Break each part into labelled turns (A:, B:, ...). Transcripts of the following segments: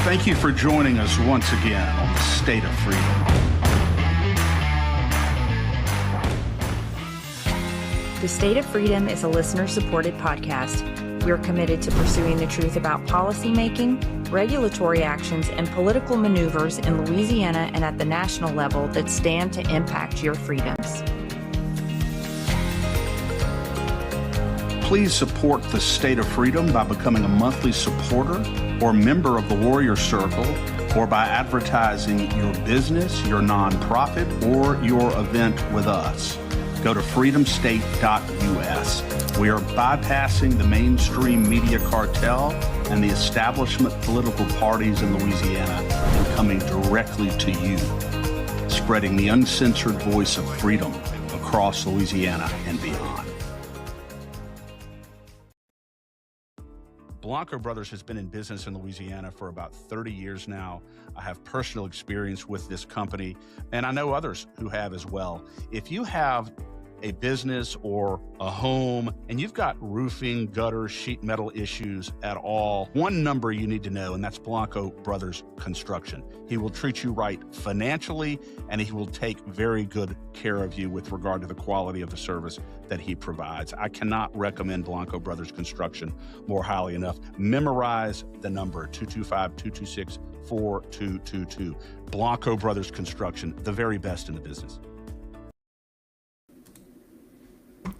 A: Thank you for joining us once again on the State of Freedom.
B: The State of Freedom is a listener-supported podcast. We're committed to pursuing the truth about policymaking, regulatory actions, and political maneuvers in Louisiana and at the national level that stand to impact your freedoms.
A: Please support the State of Freedom by becoming a monthly supporter or member of the Warrior Circle, or by advertising your business, your nonprofit, or your event with us. Go to freedomstate.us. We are bypassing the mainstream media cartel and the establishment political parties in Louisiana and coming directly to you, spreading the uncensored voice of freedom across Louisiana and beyond. Blanco Brothers has been in business in Louisiana for about 30 years now. I have personal experience with this company, and I know others who have as well. If you have a business or a home and you've got roofing, gutter, sheet metal issues at all, one number you need to know, and that's Blanco Brothers Construction. He will treat you right financially, and he will take very good care of you with regard to the quality of the service that he provides. I cannot recommend Blanco Brothers Construction more highly enough. Memorize the number 225-226-4222. Blanco Brothers Construction, the very best in the business.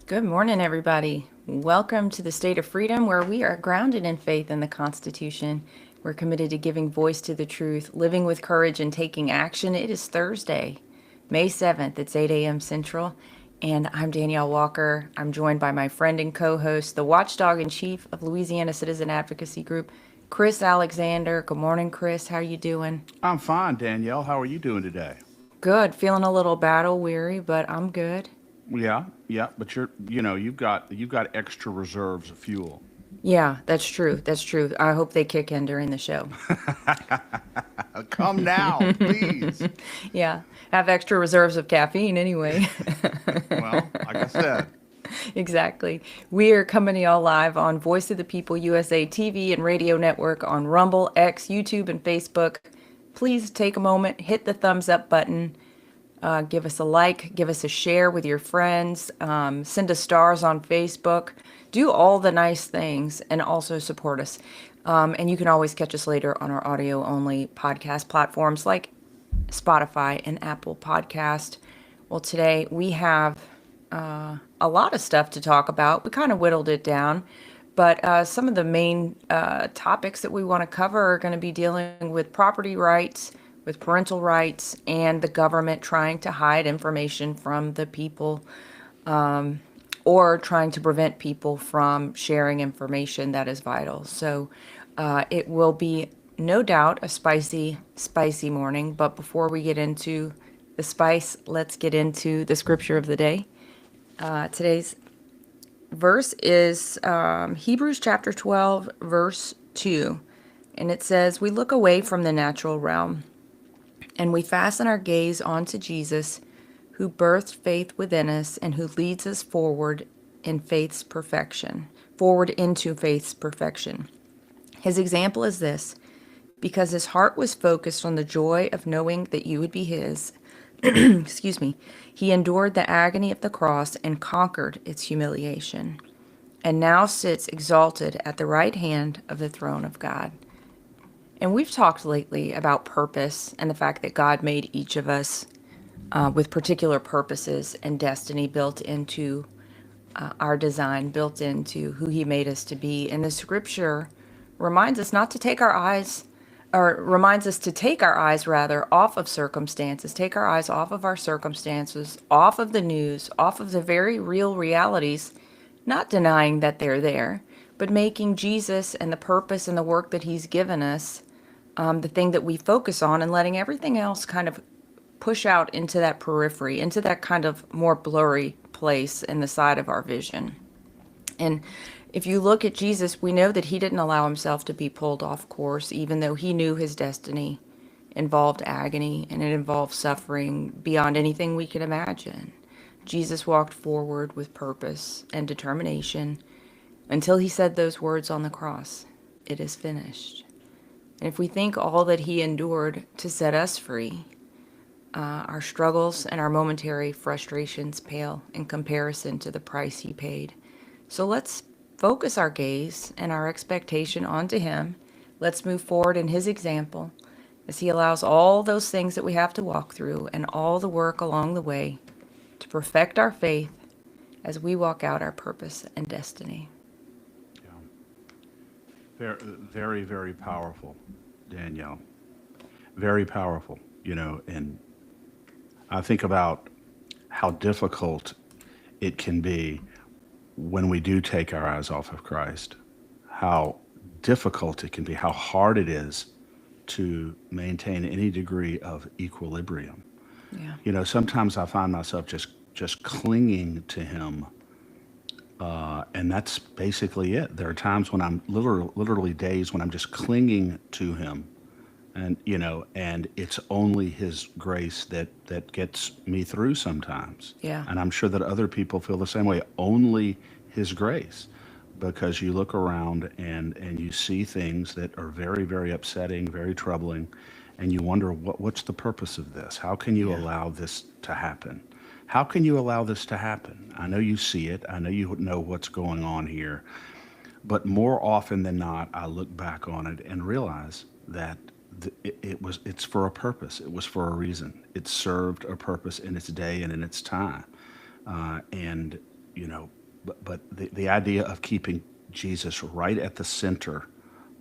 B: Good morning, everybody. Welcome to the State of Freedom, where we are grounded in faith in the Constitution. We're committed to giving voice to the truth, living with courage, and taking action. It is Thursday, May 7th. It's 8 a.m. Central, and I'm Danielle Walker. I'm joined by my friend and co-host, the watchdog in chief of Louisiana Citizen Advocacy Group, Chris Alexander. Good morning, Chris. How are you doing?
A: I'm fine, Danielle. How are you doing today?
B: Good. Feeling a little battle weary, but I'm good.
A: Yeah, but you've got extra reserves of fuel.
B: Yeah, that's true. That's true. I hope they kick in during the show.
A: Come now, please.
B: Yeah, have extra reserves of caffeine anyway.
A: Well, like I said.
B: Exactly. We are coming to y'all live on Voice of the People USA TV and radio network on Rumble, X, YouTube, and Facebook. Please take a moment, hit the thumbs up button. Give us a like, give us a share with your friends, send us stars on Facebook, do all the nice things, and also support us. And you can always catch us later on our audio-only podcast platforms like Spotify and Apple Podcast. Well, today we have a lot of stuff to talk about. We kind of whittled it down, but some of the main topics that we want to cover are going to be dealing with property rights, with parental rights, and the government trying to hide information from the people, or trying to prevent people from sharing information that is vital. So it will be no doubt a spicy morning. But before we get into the spice, let's get into the scripture of the day. Today's verse is Hebrews chapter 12, verse 2. And it says, "We look away from the natural realm, and we fasten our gaze onto Jesus, who birthed faith within us and who leads us forward into faith's perfection. His example is this: because his heart was focused on the joy of knowing that you would be his, he endured the agony of the cross and conquered its humiliation, and now sits exalted at the right hand of the throne of God." And we've talked lately about purpose and the fact that God made each of us with particular purposes and destiny built into our design, built into who he made us to be. And the scripture reminds us to take our eyes off of circumstances, take our eyes off of our circumstances, off of the news, off of the very real realities, not denying that they're there, but making Jesus and the purpose and the work that he's given us the thing that we focus on, and letting everything else kind of push out into that periphery, into that kind of more blurry place in the side of our vision. And if you look at Jesus, we know that he didn't allow himself to be pulled off course, even though he knew his destiny involved agony and it involved suffering beyond anything we could imagine. Jesus walked forward with purpose and determination until he said those words on the cross, "It is finished." And if we think all that he endured to set us free, our struggles and our momentary frustrations pale in comparison to the price he paid. So let's focus our gaze and our expectation onto him. Let's move forward in his example as he allows all those things that we have to walk through and all the work along the way to perfect our faith as we walk out our purpose and destiny.
A: Yeah. Very, very, very powerful, Danielle. Very powerful, and I think about how difficult it can be when we do take our eyes off of Christ, how difficult it can be, how hard it is to maintain any degree of equilibrium.
B: Yeah.
A: Sometimes I find myself just clinging to him, and that's basically it. There are times when I'm literally days when I'm just clinging to him, and it's only his grace that gets me through sometimes.
B: Yeah.
A: And I'm sure that other people feel the same way. Only his grace, because you look around and you see things that are very, very upsetting, very troubling, and you wonder what's the purpose of this? How can you
B: Yeah.
A: allow this to happen? How can you allow this to happen? I know you see it. I know you know what's going on here. But more often than not, I look back on it and realize that it's for a purpose. It was for a reason. It served a purpose in its day and in its time. And you know, but the idea of keeping Jesus right at the center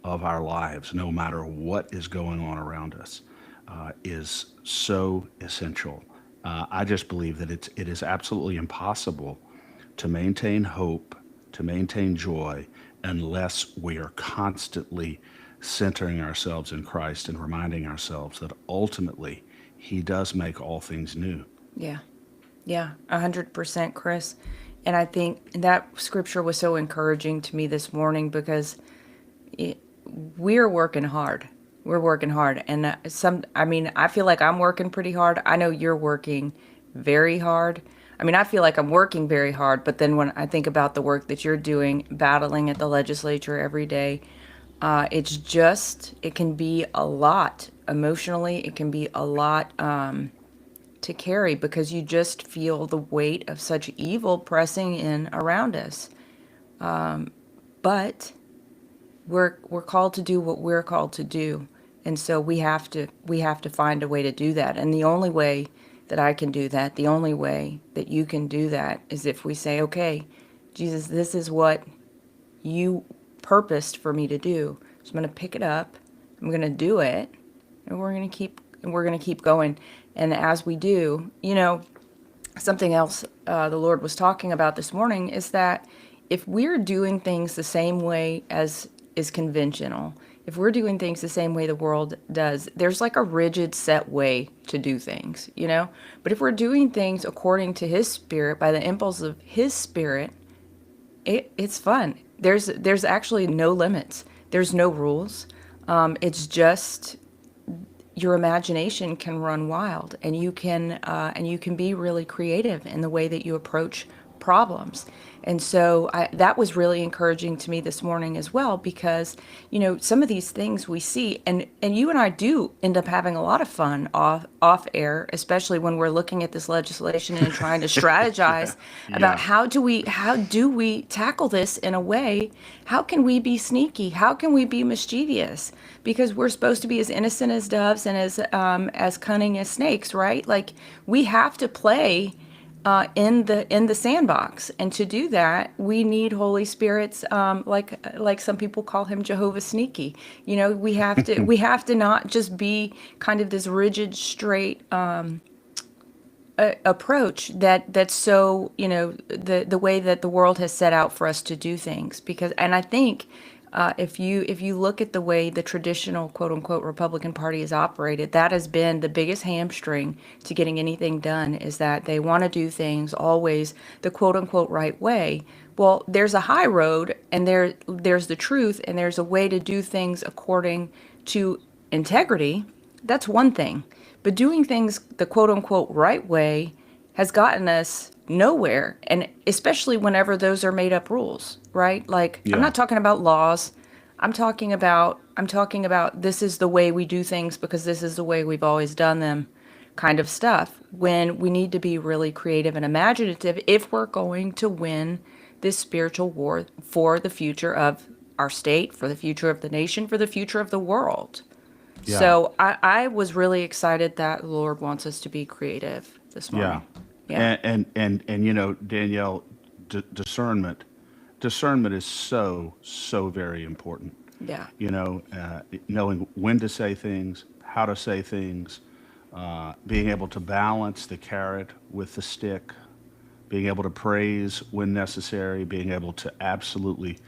A: of our lives, no matter what is going on around us, is so essential. I just believe that it is absolutely impossible to maintain hope, to maintain joy, unless we are constantly centering ourselves in Christ and reminding ourselves that ultimately He does make all things new.
B: Yeah. Yeah, 100%, Chris. And I think that scripture was so encouraging to me this morning because it, we're working hard. We're working hard. And I feel like I'm working pretty hard. I know you're working very hard. I mean, I feel like I'm working very hard, but then when I think about the work that you're doing, battling at the legislature every day, it can be a lot emotionally. It can be a lot to carry because you just feel the weight of such evil pressing in around us. But we're called to do what we're called to do, and so we have to find a way to do that. And the only way that I can do that, the only way that you can do that, is if we say, "Okay, Jesus, this is what you purposed for me to do. So I'm going to pick it up. I'm going to do it, and we're going to keep going." And as we do, something else the Lord was talking about this morning is that if we're doing things the same way as is conventional, if we're doing things the same way the world does, there's like a rigid set way to do things. But if we're doing things according to His Spirit, by the impulse of His Spirit, it's fun. There's actually no limits. There's no rules. It's just your imagination can run wild, and you can be really creative in the way that you approach problems. And so that was really encouraging to me this morning as well, because some of these things we see, and you and I do end up having a lot of fun off air, especially when we're looking at this legislation and trying to
A: Yeah,
B: strategize about
A: yeah.
B: how do we tackle this in a way. How can we be sneaky? How can we be mischievous? Because we're supposed to be as innocent as doves and as cunning as snakes, right? Like, we have to play in the sandbox, and to do that, we need Holy Spirits, like some people call him Jehovah Sneaky. We have to not just be kind of this rigid, straight approach that's so the way that the world has set out for us to do things. Because, and I think if you look at the way the traditional quote unquote Republican Party is operated, that has been the biggest hamstring to getting anything done, is that they want to do things always the quote unquote right way. Well, there's a high road, and there's the truth, and there's a way to do things according to integrity. That's one thing. But doing things the quote unquote right way has gotten us nowhere. And especially whenever those are made up rules, right? Like, I'm
A: Yeah.
B: not talking about laws. I'm talking about I'm talking about this is the way we do things because this is the way we've always done them kind of stuff. When we need to be really creative and imaginative if we're going to win this spiritual war for the future of our state, for the future of the nation, for the future of the world.
A: Yeah.
B: So I was really excited that the Lord wants us to be creative this
A: Yeah.
B: morning. Yeah.
A: And Danielle, discernment, discernment is so very important.
B: Yeah.
A: Knowing when to say things, how to say things, being able to balance the carrot with the stick, being able to praise when necessary, being able to absolutely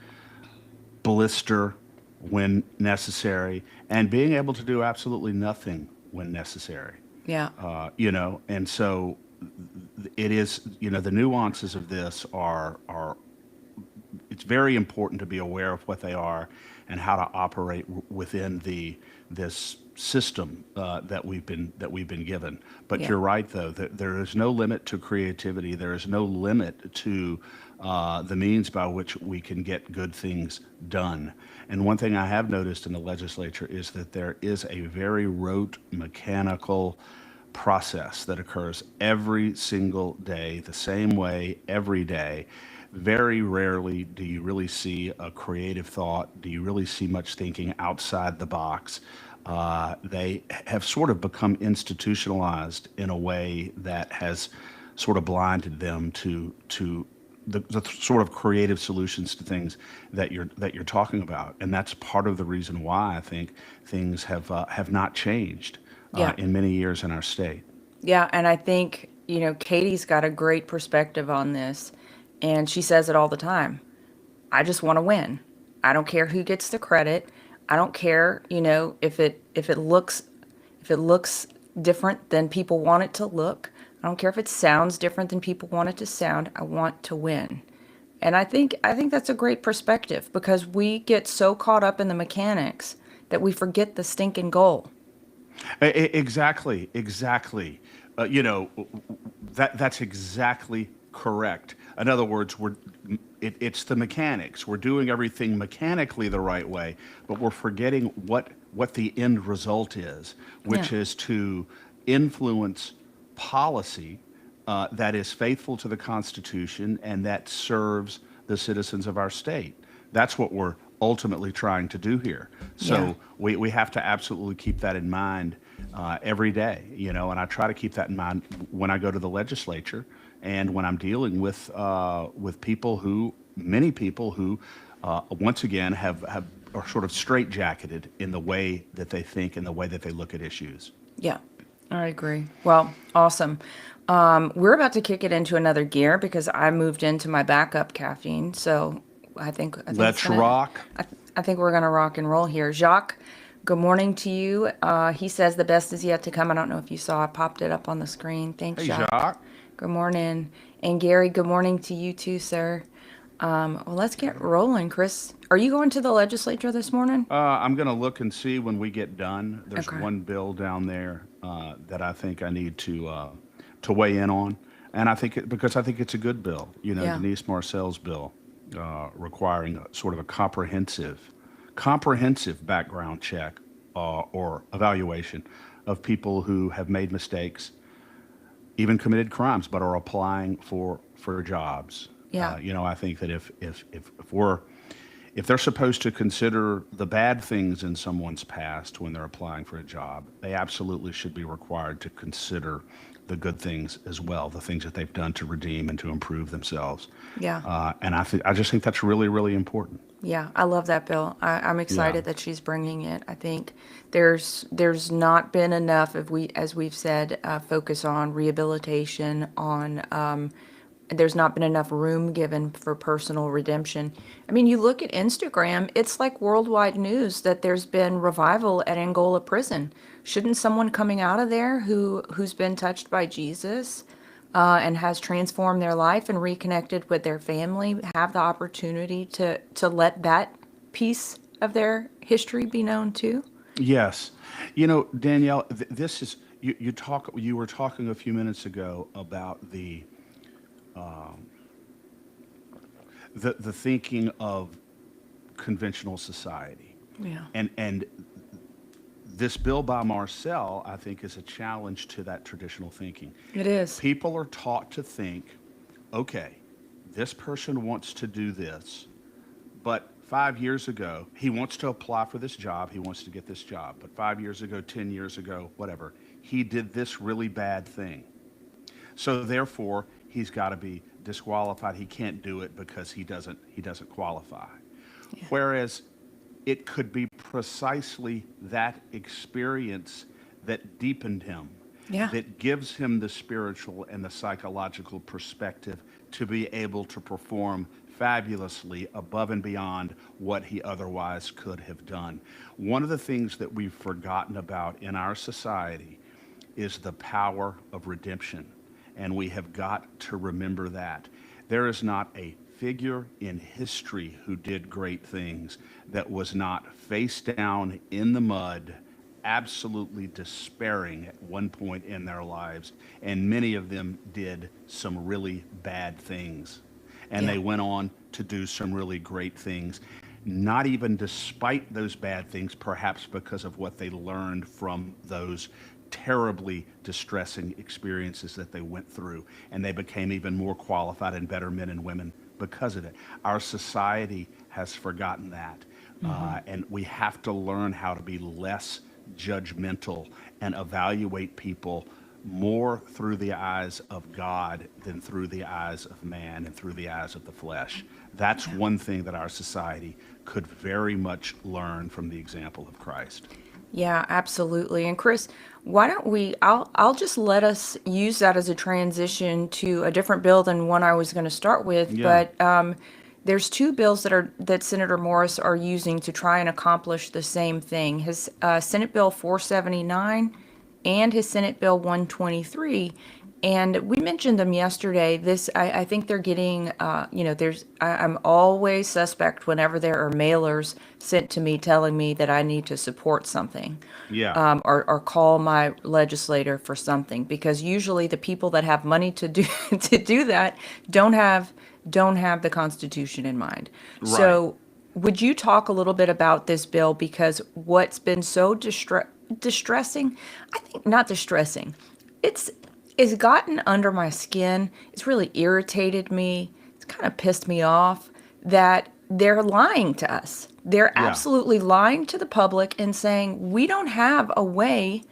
A: blister when necessary, and being able to do absolutely nothing when necessary.
B: Yeah.
A: And so it is, the nuances of this are it's very important to be aware of what they are and how to operate within this system that we've been given. But
B: Yeah.
A: you're right, though, that there is no limit to creativity. There is no limit to the means by which we can get good things done. And one thing I have noticed in the legislature is that there is a very rote, mechanical process that occurs every single day, the same way every day. Very rarely do you really see a creative thought. Do you really see much thinking outside the box? They have sort of become institutionalized in a way that has sort of blinded them to the sort of creative solutions to things that you're talking about, and that's part of the reason why I think things have not changed
B: Yeah.
A: in many years in our state.
B: Yeah, and I think, Katie's got a great perspective on this, and she says it all the time. I just want to win. I don't care who gets the credit. I don't care, if it looks different than people want it to look. I don't care if it sounds different than people want it to sound. I want to win. And I think that's a great perspective because we get so caught up in the mechanics that we forget the stinking goal.
A: Exactly, exactly. That's exactly correct. In other words, it's the mechanics. We're doing everything mechanically the right way, but we're forgetting what the end result is,
B: Yeah.
A: which is to influence policy that is faithful to the Constitution and that serves the citizens of our state. That's what we're ultimately trying to do here.
B: Yeah.
A: So we have to absolutely keep that in mind every day, and I try to keep that in mind when I go to the legislature and when I'm dealing with many people who, once again, have are sort of straitjacketed in the way that they think and the way that they look at issues.
B: Yeah, I agree. Well, awesome. We're about to kick it into another gear because I moved into my backup caffeine. So I think it's
A: Let's
B: gonna.
A: rock.
B: I think we're gonna rock and roll here. Jacques, good morning to you. He says the best is yet to come. I don't know if you saw. I popped it up on the screen. Thanks,
A: Hey,
B: Jacques.
A: Jacques.
B: Good morning. And Gary, good morning to you too, sir. Well, let's get rolling. Chris, are you going to the legislature this morning?
A: I'm going to look and see when we get done. There's
B: Okay.
A: one bill down there that I think I need to weigh in on, and because I think it's a good bill.
B: Yeah.
A: Denise Marcel's bill requiring sort of a comprehensive background check or evaluation of people who have made mistakes, even committed crimes, but are applying for jobs.
B: Yeah.
A: I think that if they're supposed to consider the bad things in someone's past when they're applying for a job, they absolutely should be required to consider the good things as well, the things that they've done to redeem and to improve themselves.
B: Yeah.
A: And I just think that's really, really important.
B: Yeah, I love that bill. I'm
A: Yeah.
B: excited that she's bringing it. I think there's not been enough, if as we've said, focus on rehabilitation, on there's not been enough room given for personal redemption. I mean, you look at Instagram, it's like worldwide news that there's been revival at Angola prison. Shouldn't someone coming out of there who's been touched by Jesus and has transformed their life and reconnected with their family have the opportunity to let that piece of their history be known too?
A: Yes. Danielle, this is you were talking a few minutes ago about the thinking of conventional society.
B: Yeah,
A: And this bill by Marcel, I think, is a challenge to that traditional thinking.
B: it is.
A: People are taught to think, okay, this person wants to do this, but 5 years ago, he wants to apply for this job, he wants to get this job, but 5 years ago, 10 years ago, whatever, he did this really bad thing. So therefore, he's got to be disqualified. He can't do it because he doesn't qualify.
B: Yeah.
A: Whereas it could be precisely that experience that deepened him,
B: Yeah.
A: that gives him the spiritual and the psychological perspective to be able to perform fabulously above and beyond what he otherwise could have done. One of the things that we've forgotten about in our society is the power of redemption. And we have got to remember that. There is not a figure in history who did great things that was not face down in the mud, absolutely despairing at one point in their lives. And many of them did some really bad things. And
B: Yeah.
A: they went on to do some really great things, not even despite those bad things, perhaps because of what they learned from those terribly distressing experiences that they went through. And they became even more qualified and better men and women because of it. Our society has forgotten that. And we have to learn how to be less judgmental and evaluate people more through the eyes of God than through the eyes of man and through the eyes of the flesh. That's
B: Yeah.
A: one thing that our society could very much learn from the example of Christ.
B: Yeah, absolutely. And Chris, why don't we I'll just let us use that as a transition to a different bill than one I was going to start with,
A: Yeah.
B: but there's two bills that Senator Morris are using to try and accomplish the same thing. His Senate Bill 479 and his Senate Bill 123. And we mentioned them yesterday. I think they're getting, I'm always suspect whenever there are mailers sent to me telling me that I need to support something,
A: Yeah.
B: or call my legislator for something, because usually the people that have money to do to do that don't have the Constitution in mind.
A: Right.
B: So, would you talk a little bit about this bill? Because what's been so distressing, I think not distressing, it's it's gotten under my skin. It's really irritated me. It's kind of pissed me off that they're lying to us. They're
A: Yeah.
B: absolutely lying to the public and saying we don't have a way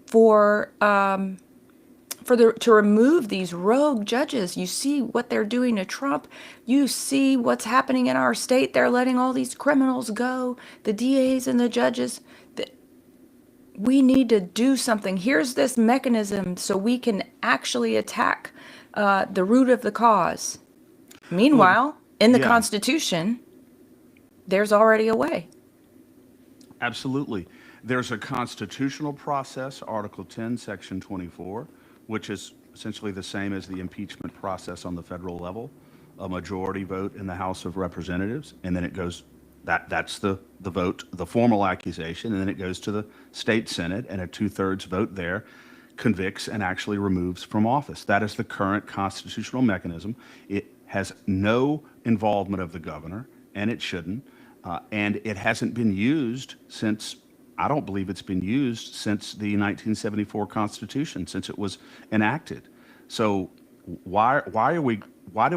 B: for to remove these rogue judges. You see what they're doing to Trump. You see what's happening in our state. They're letting all these criminals go, the DAs and the judges. We need to do something. Here's this mechanism so we can actually attack the root of the cause.
A: Well,
B: Meanwhile, in the
A: yeah,
B: Constitution, there's already a way.
A: absolutely. There's a constitutional process, Article 10, Section 24, which is essentially the same as the impeachment process on the federal level, a majority vote in the House of Representatives, and then it goes, that's the vote, the formal accusation, and then it goes to the state Senate, and a two-thirds vote there convicts and actually removes from office. That is the current constitutional mechanism. It has no involvement of the governor, and it shouldn't. And it hasn't been used since, I don't believe it's been used since the 1974 Constitution, since it was enacted. So why do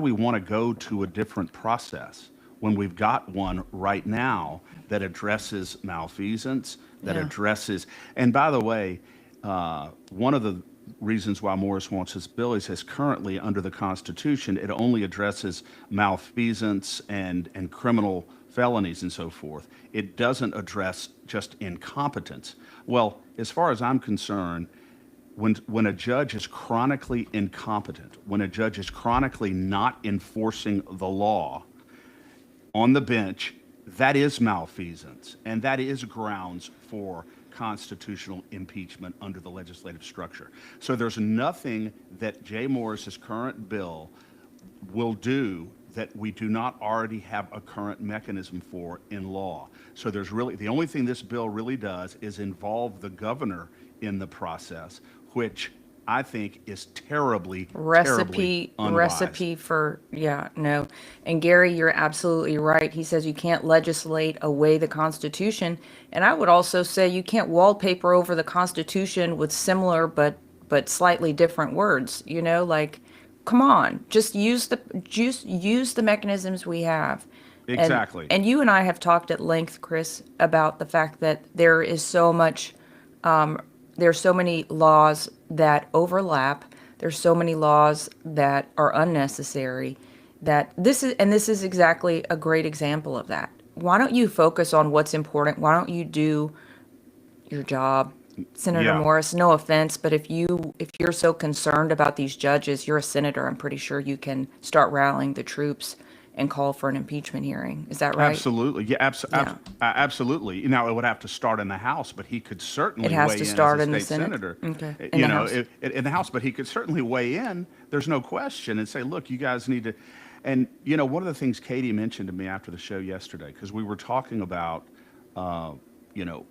A: we want to go to a different process when we've got one right now that addresses malfeasance, that
B: Yeah.
A: addresses, and by the way, one of the reasons why Morris wants this bill is says currently under the Constitution, it only addresses malfeasance and criminal felonies and so forth. It doesn't address just incompetence. Well, as far as I'm concerned, when a judge is chronically incompetent, when a judge is chronically not enforcing the law on the bench, that is malfeasance, and that is grounds for constitutional impeachment under the legislative structure. So there's nothing that Jay Morris's current bill will do that we do not already have a current mechanism for in law. So there's really, the only thing this bill really does is involve the governor in the process, which I think is terribly, terribly unwise.
B: Recipe for, yeah, no. And Gary, you're absolutely right. He says you can't legislate away the Constitution. And I would also say you can't wallpaper over the Constitution with similar but slightly different words, like come on, just use the mechanisms we have. And
A: Exactly.
B: and you and I have talked at length, Chris, about the fact that there's so many laws that overlap. There's so many laws that are unnecessary. This is exactly a great example of that. Why don't you focus on what's important? Why don't you do your job? Senator
A: Yeah.
B: Morris, no offense, but if you're so concerned about these judges, you're a senator. I'm pretty sure you can start rallying the troops and call for an impeachment hearing. Is that right?
A: Absolutely. Yeah,
B: Yeah.
A: absolutely. Now, it would have to start in the House, but he could
B: It
A: certainly
B: has
A: weigh
B: to
A: in as a
B: start in the
A: state
B: Senate.
A: senator,
B: Okay. In the House.
A: in the House, but he could certainly weigh in. There's no question and say, look, you guys need to. And, one of the things Katie mentioned to me after the show yesterday, because we were talking about, you know,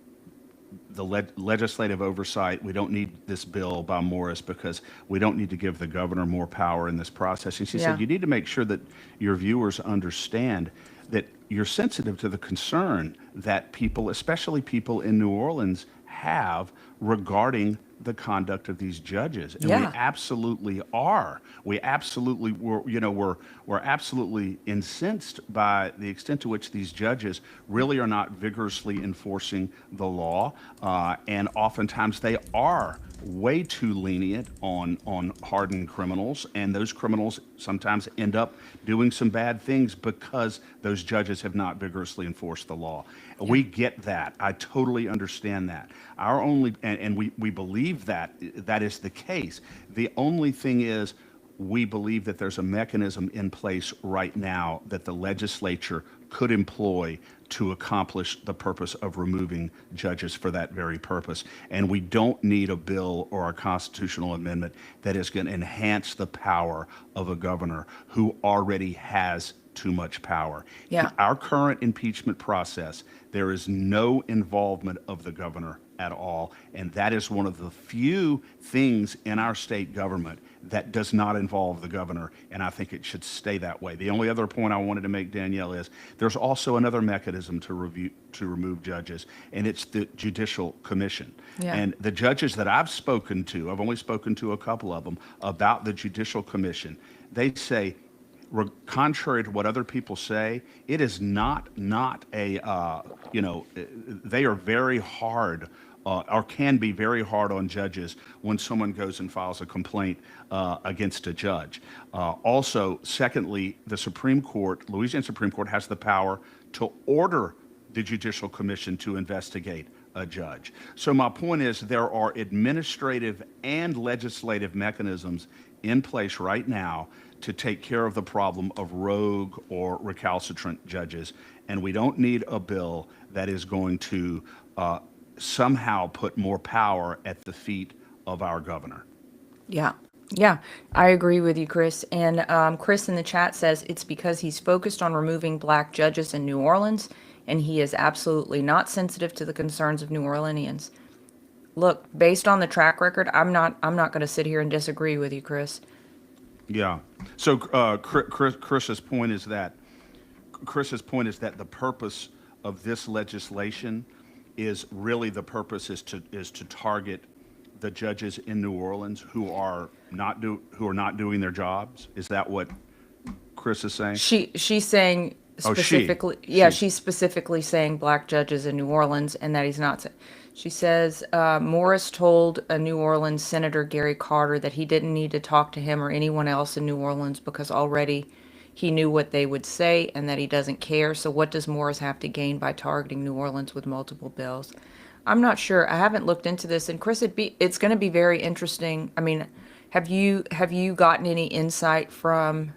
A: the legislative oversight. We don't need this bill by Morris because we don't need to give the governor more power in this process. And she
B: Yeah.
A: said, you need to make sure that your viewers understand that you're sensitive to the concern that people, especially people in New Orleans, have regarding the conduct of these judges. And we
B: Yeah.
A: absolutely are. We absolutely we're absolutely incensed by the extent to which these judges really are not vigorously enforcing the law, and oftentimes they are way too lenient on hardened criminals, and those criminals sometimes end up doing some bad things because those judges have not vigorously enforced the law.
B: Yeah.
A: We get that. I totally understand that. Our only and we believe that that is the case. The only thing is we believe that there's a mechanism in place right now that the legislature could employ to accomplish the purpose of removing judges for that very purpose. And we don't need a bill or a constitutional amendment that is going to enhance the power of a governor who already has too much power.
B: Yeah.
A: Our current impeachment process, there is no involvement of the governor at all. And that is one of the few things in our state government that does not involve the governor. And I think it should stay that way. The only other point I wanted to make, Danielle, is there's also another mechanism to remove judges, and it's the Judicial Commission.
B: Yeah.
A: And the judges that I've spoken to, I've only spoken to a couple of them about the Judicial Commission. They say, contrary to what other people say, it is not a they are very hard, or can be very hard on judges when someone goes and files a complaint against a judge. Also, secondly, the Supreme Court, Louisiana Supreme Court, has the power to order the Judicial Commission to investigate a judge. So my point is there are administrative and legislative mechanisms in place right now to take care of the problem of rogue or recalcitrant judges. And we don't need a bill that is going to somehow put more power at the feet of our governor.
B: Yeah. Yeah, I agree with you, Chris. And Chris in the chat says it's because he's focused on removing black judges in New Orleans, and he is absolutely not sensitive to the concerns of New Orleanians. Look, based on the track record, I'm not going to sit here and disagree with you, Chris.
A: Yeah. So Chris's point is that the purpose of this legislation is really the purpose is to target the judges in New Orleans who are not doing their jobs. Is that what Chris is saying?
B: She's saying
A: Oh,
B: specifically, yeah, she's specifically saying black judges in New Orleans, and that he's not. She says Morris told a New Orleans Senator Gary Carter that he didn't need to talk to him or anyone else in New Orleans because already he knew what they would say and that he doesn't care. So what does Morris have to gain by targeting New Orleans with multiple bills? I'm not sure. I haven't looked into this, and Chris, it's going to be very interesting. I mean, have you gotten any insight from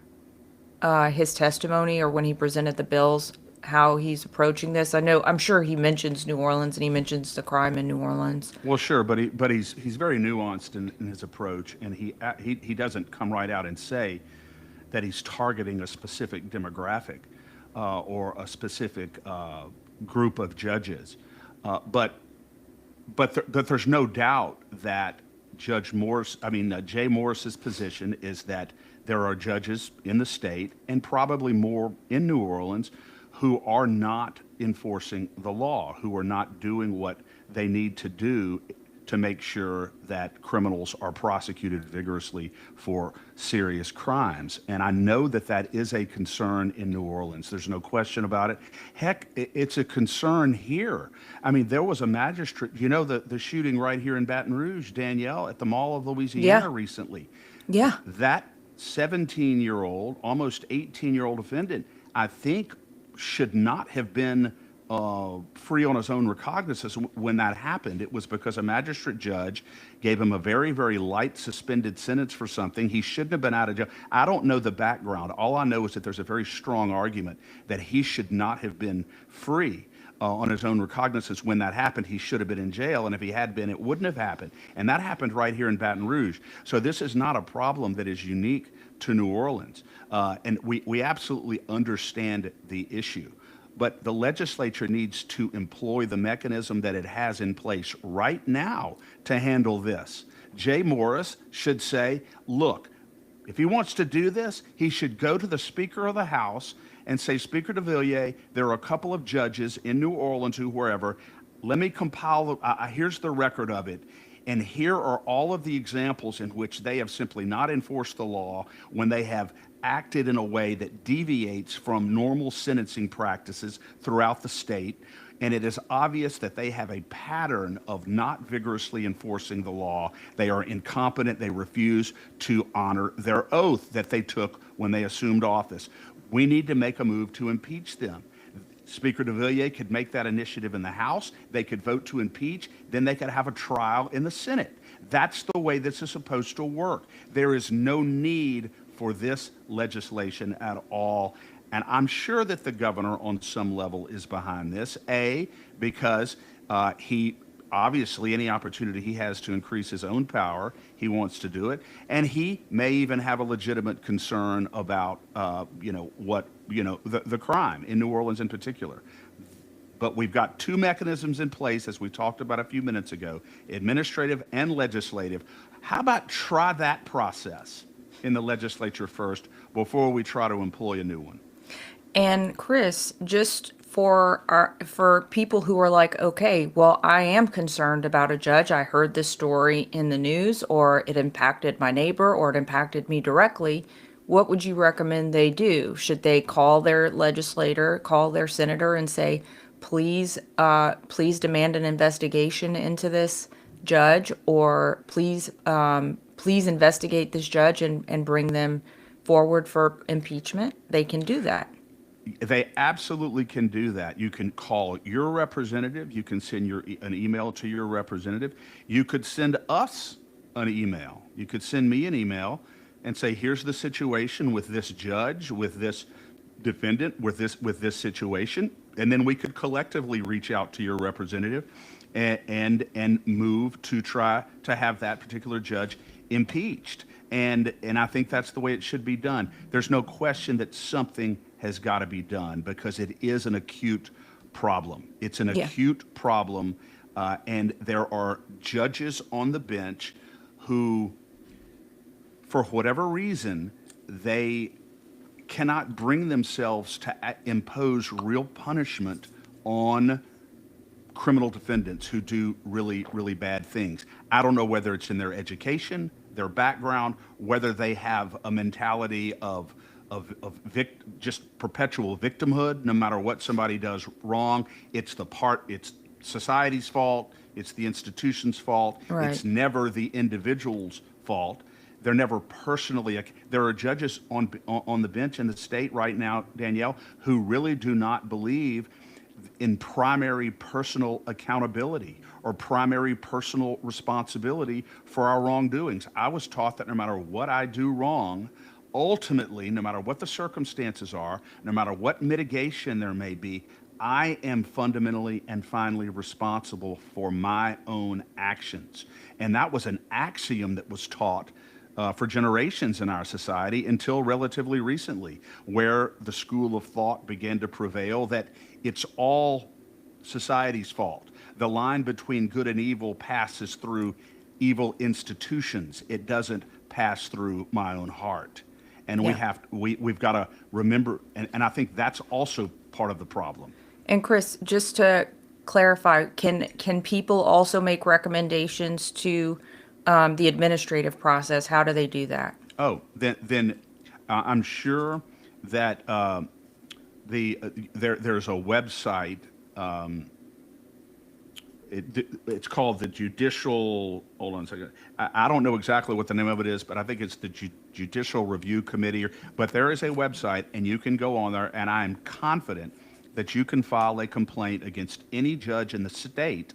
B: his testimony or when he presented the bills, how he's approaching this? I'm sure he mentions New Orleans and he mentions the crime in New Orleans.
A: Well, sure, but he's very nuanced in his approach, and he doesn't come right out and say that he's targeting a specific demographic or a specific group of judges, but there's no doubt that Jay Morris's position is that there are judges in the state and probably more in New Orleans who are not enforcing the law, who are not doing what they need to do to make sure that criminals are prosecuted vigorously for serious crimes. And I know that that is a concern in New Orleans. There's no question about it. Heck, it's a concern here. I mean, there was a magistrate, the shooting right here in Baton Rouge, Danielle, at the Mall of
B: Yeah.
A: Louisiana recently.
B: Yeah.
A: That 17-year-old, almost 18-year-old defendant, I think should not have been free on his own recognizance when that happened. It was because a magistrate judge gave him a very, very light suspended sentence for something. He shouldn't have been out of jail. I don't know the background. All I know is that there's a very strong argument that he should not have been free on his own recognizance when that happened. He should have been in jail, and if he had been, it wouldn't have happened. And that happened right here in Baton Rouge. So this is not a problem that is unique to New Orleans. And we absolutely understand the issue. But the legislature needs to employ the mechanism that it has in place right now to handle this. Jay Morris should say, look, if he wants to do this, he should go to the Speaker of the House and say, Speaker de Villiers, there are a couple of judges in New Orleans who wherever, let me compile, here's the record of it. And here are all of the examples in which they have simply not enforced the law when they have acted in a way that deviates from normal sentencing practices throughout the state. And it is obvious that they have a pattern of not vigorously enforcing the law. They are incompetent. They refuse to honor their oath that they took when they assumed office. We need to make a move to impeach them. Speaker de Villiers could make that initiative in the House. They could vote to impeach. Then they could have a trial in the Senate. That's the way this is supposed to work. There is no need for this legislation at all. And I'm sure that the governor on some level is behind this, because he obviously any opportunity he has to increase his own power, he wants to do it. And he may even have a legitimate concern about, the crime in New Orleans in particular. But we've got two mechanisms in place, as we talked about a few minutes ago, administrative and legislative. How about try that process in the legislature first before we try to employ a new one?
B: And Chris, just for people who are like, okay, well, I am concerned about a judge. I heard this story in the news, or it impacted my neighbor, or it impacted me directly. What would you recommend they do? Should they call their legislator, call their senator, and say, please, please demand an investigation into this judge, or please investigate this judge and bring them forward for impeachment? They can do that.
A: They absolutely can do that. You can call your representative. You can send an email to your representative. You could send us an email. You could send me an email and say, here's the situation with this judge, with this defendant, with this situation. And then we could collectively reach out to your representative and move to try to have that particular judge impeached. And I think that's the way it should be done. There's no question that something has got to be done because it is an acute problem. It's an acute problem, and there are judges on the bench who, for whatever reason, they cannot bring themselves to impose real punishment on criminal defendants who do really, really bad things. I don't know whether it's in their education, their background, whether they have a mentality of just perpetual victimhood. No matter what somebody does wrong, it's society's fault, it's the institution's fault,
B: Right.
A: it's never the individual's fault. They're never personally. There are judges on the bench in the state right now, Danielle, who really do not believe in primary personal accountability or primary personal responsibility for our wrongdoings. I was taught that no matter what I do wrong, ultimately, no matter what the circumstances are, no matter what mitigation there may be, I am fundamentally and finally responsible for my own actions. And that was an axiom that was taught for generations in our society until relatively recently, where the school of thought began to prevail that it's all society's fault. The line between good and evil passes through evil institutions. It doesn't pass through my own heart. And
B: Yeah.
A: we've got to remember, and I think that's also part of the problem.
B: And Chris, just to clarify, can people also make recommendations to the administrative process? How do they do that?
A: Oh, then I'm sure that there's a website. It's called the Judicial. Hold on a second. I don't know exactly what the name of it is, but I think it's the Judicial Review Committee. But there is a website, and you can go on there, and I am confident that you can file a complaint against any judge in the state,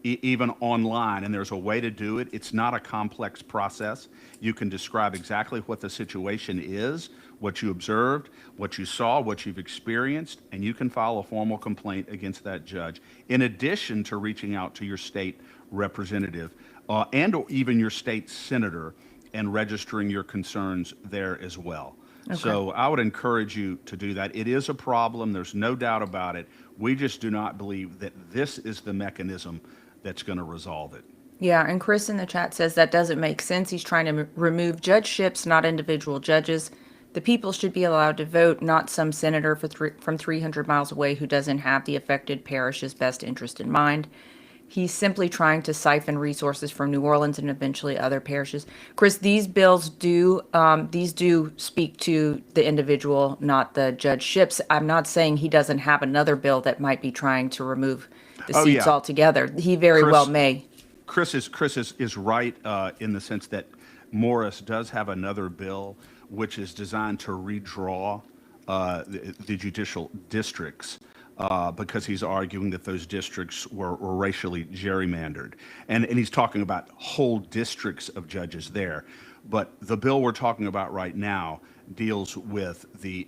A: even online, and there's a way to do it. It's not a complex process. You can describe exactly what the situation is, what you observed, what you saw, what you've experienced, and you can file a formal complaint against that judge, in addition to reaching out to your state representative and or even your state senator and registering your concerns there as well.
B: Okay.
A: So I would encourage you to do that. It is a problem. There's no doubt about it. We just do not believe that this is the mechanism that's going to resolve it.
B: Yeah, and Chris in the chat says that doesn't make sense. He's trying to remove judgeships, not individual judges. The people should be allowed to vote, not some senator from 300 miles away who doesn't have the affected parish's best interest in mind. He's simply trying to siphon resources from New Orleans and eventually other parishes. Chris, these bills do speak to the individual, not the judgeships. I'm not saying he doesn't have another bill that might be trying to remove the
A: Oh
B: seats
A: yeah,
B: altogether. He very well
A: Chris.
B: may.
A: Chris is right in the sense that Morris does have another bill which is designed to redraw the judicial districts because he's arguing that those districts were racially gerrymandered, and he's talking about whole districts of judges there. But the bill we're talking about right now deals with the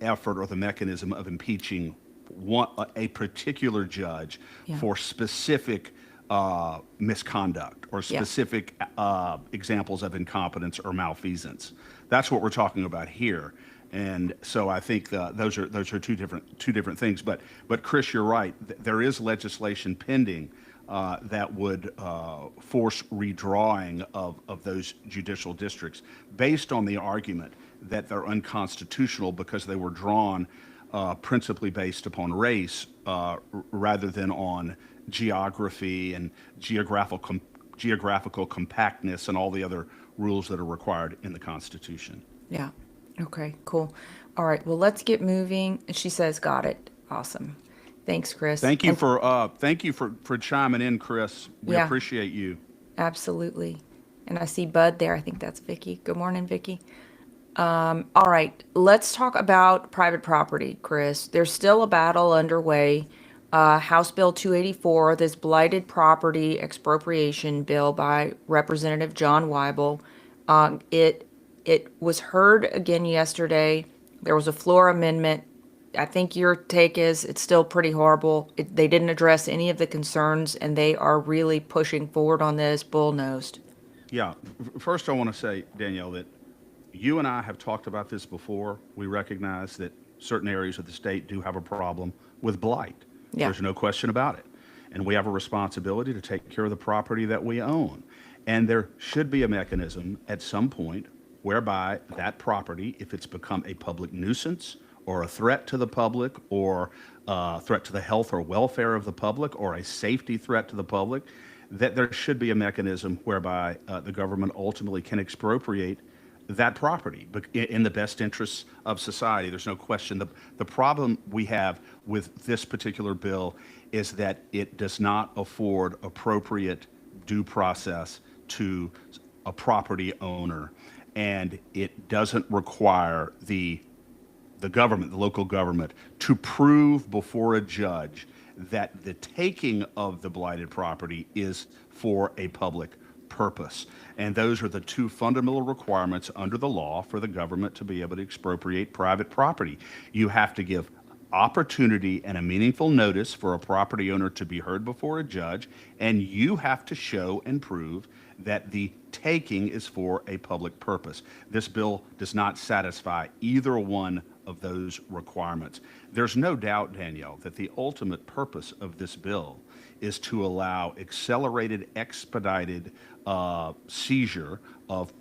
A: effort or the mechanism of impeaching a particular judge
B: Yeah.
A: for specific misconduct or
B: Yeah.
A: specific examples of incompetence or malfeasance. That's what we're talking about here. And so I think those are two different things. But Chris, you're right. There is legislation pending that would force redrawing of those judicial districts based on the argument that they're unconstitutional because they were drawn principally based upon race rather than on geography and geographical compactness and all the other rules that are required in the Constitution.
B: Yeah. Okay, cool. All right, well, let's get moving. She says, got it. Awesome. Thanks, Chris. And
A: Thank you for chiming in, Chris. We
B: yeah,
A: appreciate you.
B: absolutely. And I see Bud there. I think that's Vicky. Good morning, Vicky. All right, let's talk about private property, Chris. There's still a battle underway. House Bill 284, this blighted property expropriation bill by Representative John Weibel. It was heard again yesterday. There was a floor amendment. I think your take is it's still pretty horrible. They didn't address any of the concerns, and they are really pushing forward on this bull-nosed.
A: Yeah. First, I want to say, Danielle, that you and I have talked about this before. We recognize that certain areas of the state do have a problem with blight.
B: Yeah.
A: There's no question about it. And we have a responsibility to take care of the property that we own. And there should be a mechanism at some point whereby that property, if it's become a public nuisance or a threat to the public or a threat to the health or welfare of the public or a safety threat to the public, that there should be a mechanism whereby the government ultimately can expropriate that property in the best interests of society. There's no question. The problem we have with this particular bill is that it does not afford appropriate due process to a property owner, and it doesn't require the government, the local government, to prove before a judge that the taking of the blighted property is for a public purpose. And those are the two fundamental requirements under the law for the government to be able to expropriate private property. You have to give opportunity and a meaningful notice for a property owner to be heard before a judge, and you have to show and prove that the taking is for a public purpose. This bill does not satisfy either one of those requirements. There's no doubt, Danielle, that the ultimate purpose of this bill is to allow accelerated, expedited seizure of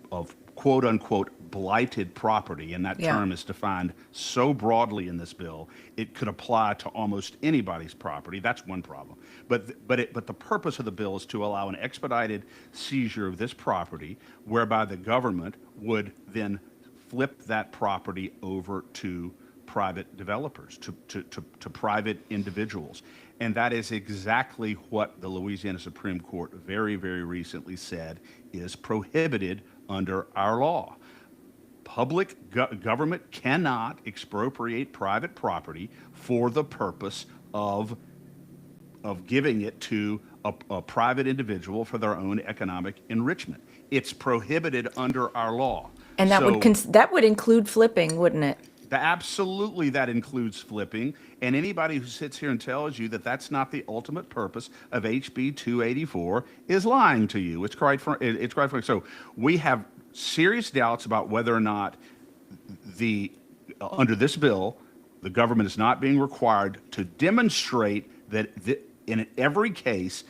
A: quote unquote blighted property, and that
B: Yeah.
A: term is defined so broadly in this bill, it could apply to almost anybody's property. That's one problem. But the purpose of the bill is to allow an expedited seizure of this property, whereby the government would then flip that property over to private developers, to private individuals. And that is exactly what the Louisiana Supreme Court very, very recently said is prohibited under our law. Government cannot expropriate private property for the purpose of giving it to a private individual for their own economic enrichment. It's prohibited under our law.
B: And that would
A: So
B: that would include flipping, wouldn't it?
A: absolutely, that includes flipping. And anybody who sits here and tells you that that's not the ultimate purpose of HB 284 is lying to you. It's quite frankly. So we have serious doubts about whether or not the under this bill, the government is not being required to demonstrate that in every case,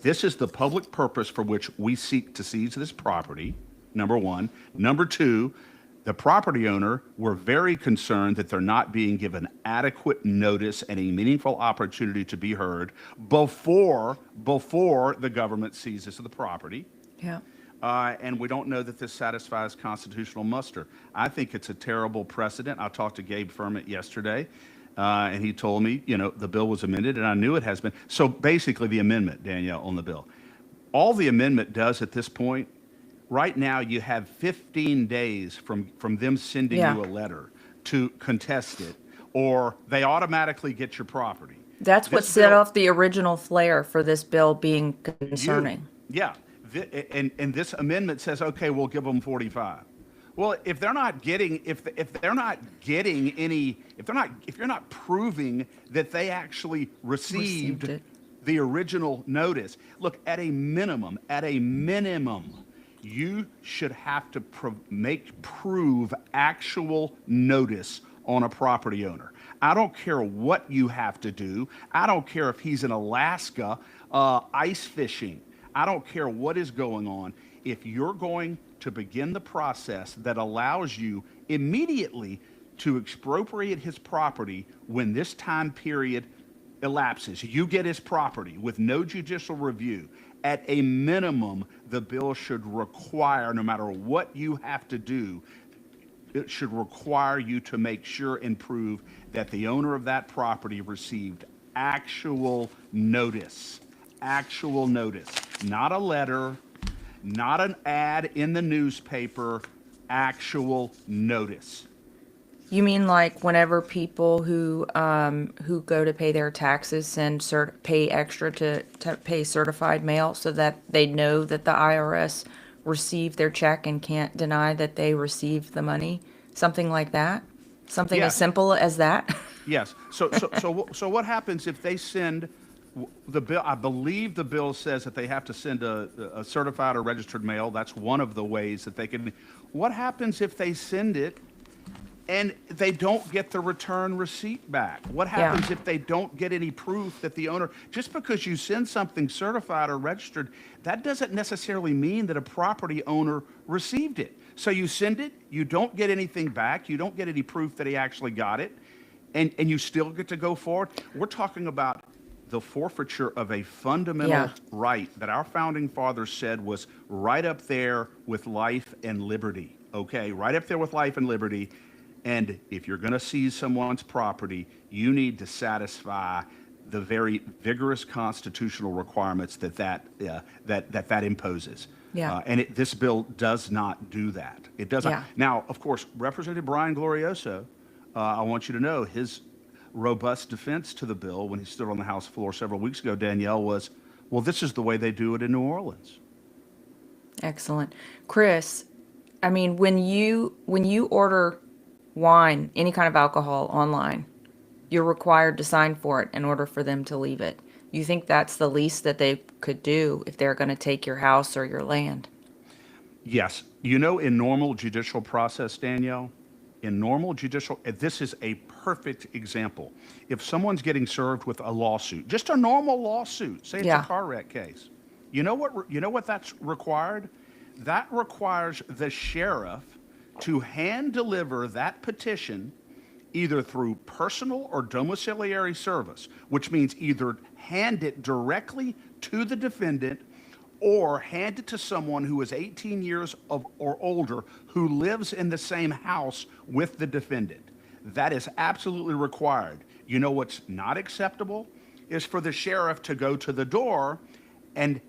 A: this is the public purpose for which we seek to seize this property, number one. Number two, the property owner, we're very concerned that they're not being given adequate notice and a meaningful opportunity to be heard before the government seizes the property.
B: Yeah.
A: And we don't know that this satisfies constitutional muster. I think it's a terrible precedent. I talked to Gabe Firment yesterday, and he told me, the bill was amended, and I knew it has been. So basically, the amendment, Danielle, on the bill, all the amendment does at this point, right now, you have 15 days from them sending
B: Yeah.
A: you a letter to contest it, or they automatically get your property.
B: That's what
A: This
B: set
A: bill-
B: off the original flare for this bill being concerning.
A: Yeah, and this amendment says, okay, we'll give them 45. Well, if they're not getting, if they're not getting any, if you're not proving that they actually
B: Received it.
A: the original notice, look, at a minimum, you should have to prove actual notice on a property owner. I don't care what you have to do. I don't care if he's in Alaska ice fishing. I don't care what is going on. If you're going to begin the process that allows you immediately to expropriate his property when this time period elapses, you get his property with no judicial review. At a minimum, the bill should require, no matter what you have to do, it should require you to make sure and prove that the owner of that property received actual notice, not a letter, not an ad in the newspaper, actual notice.
B: You mean like whenever people who go to pay their taxes pay extra to pay certified mail so that they know that the IRS received their check and can't deny that they received the money? Something like that? Something as
A: Yes.
B: simple as that?
A: Yes. So what happens if they send the bill? I believe the bill says that they have to send a certified or registered mail. That's one of the ways that they can. What happens if they send it and they don't get the return receipt back? What happens if they don't get any proof that the owner, just because you send something certified or registered, that doesn't necessarily mean that a property owner received it. So you send it, you don't get anything back, you don't get any proof that he actually got it, and you still get to go forward. We're talking about the forfeiture of a fundamental right that our founding fathers said was right up there with life and liberty, okay? Right up there with life and liberty. And if you're going to seize someone's property, you need to satisfy the very vigorous constitutional requirements that imposes.
B: Yeah.
A: And this bill does not do that. It doesn't.
B: Yeah.
A: Now, of course, Representative Brian Glorioso, I want you to know his robust defense to the bill when he stood on the House floor several weeks ago, Danielle, was, well, this is the way they do it in New Orleans.
B: Excellent. Chris, I mean, when you order wine, any kind of alcohol online, you're required to sign for it in order for them to leave it. You think that's the least that they could do if they're going to take your house or your land?
A: Yes. In normal judicial process, Danielle, in normal judicial, this is a perfect example. If someone's getting served with a lawsuit, just a normal lawsuit, say it's a
B: Yeah.
A: car wreck case, you know what that's required? That requires the sheriff to hand deliver that petition either through personal or domiciliary service, which means either hand it directly to the defendant or hand it to someone who is 18 years of, or older who lives in the same house with the defendant. That is absolutely required. You know what's not acceptable is for the sheriff to go to the door and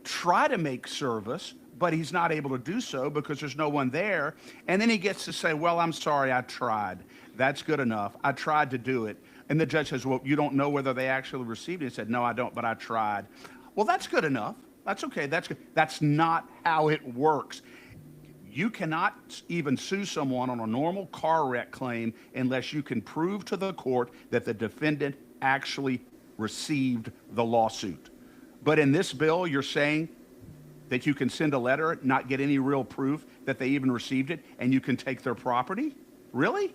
A: try to make service, but he's not able to do so because there's no one there. And then he gets to say, well, I'm sorry, I tried. That's good enough. I tried to do it. And the judge says, well, you don't know whether they actually received it. He said, no, I don't, but I tried. Well, that's good enough. That's okay. That's good. That's not how it works. You cannot even sue someone on a normal car wreck claim unless you can prove to the court that the defendant actually received the lawsuit. But in this bill, you're saying that you can send a letter, not get any real proof that they even received it, and you can take their property? Really?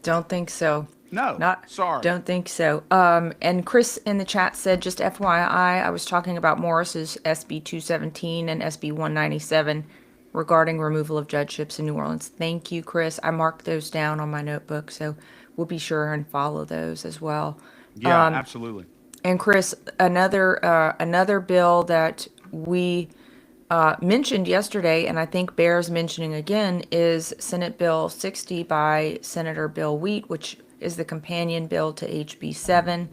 B: Don't think so.
A: No.
B: Not,
A: Sorry.
B: don't think so. And Chris in the chat said, just FYI, I was talking about Morris's SB 217 and SB 197 regarding removal of judgeships in New Orleans. Thank you, Chris. I marked those down on my notebook, so we'll be sure and follow those as well.
A: Yeah, absolutely.
B: And Chris, another bill that we mentioned yesterday, and I think bears mentioning again, is Senate Bill 60 by Senator Bill Wheat, which is the companion bill to HB 7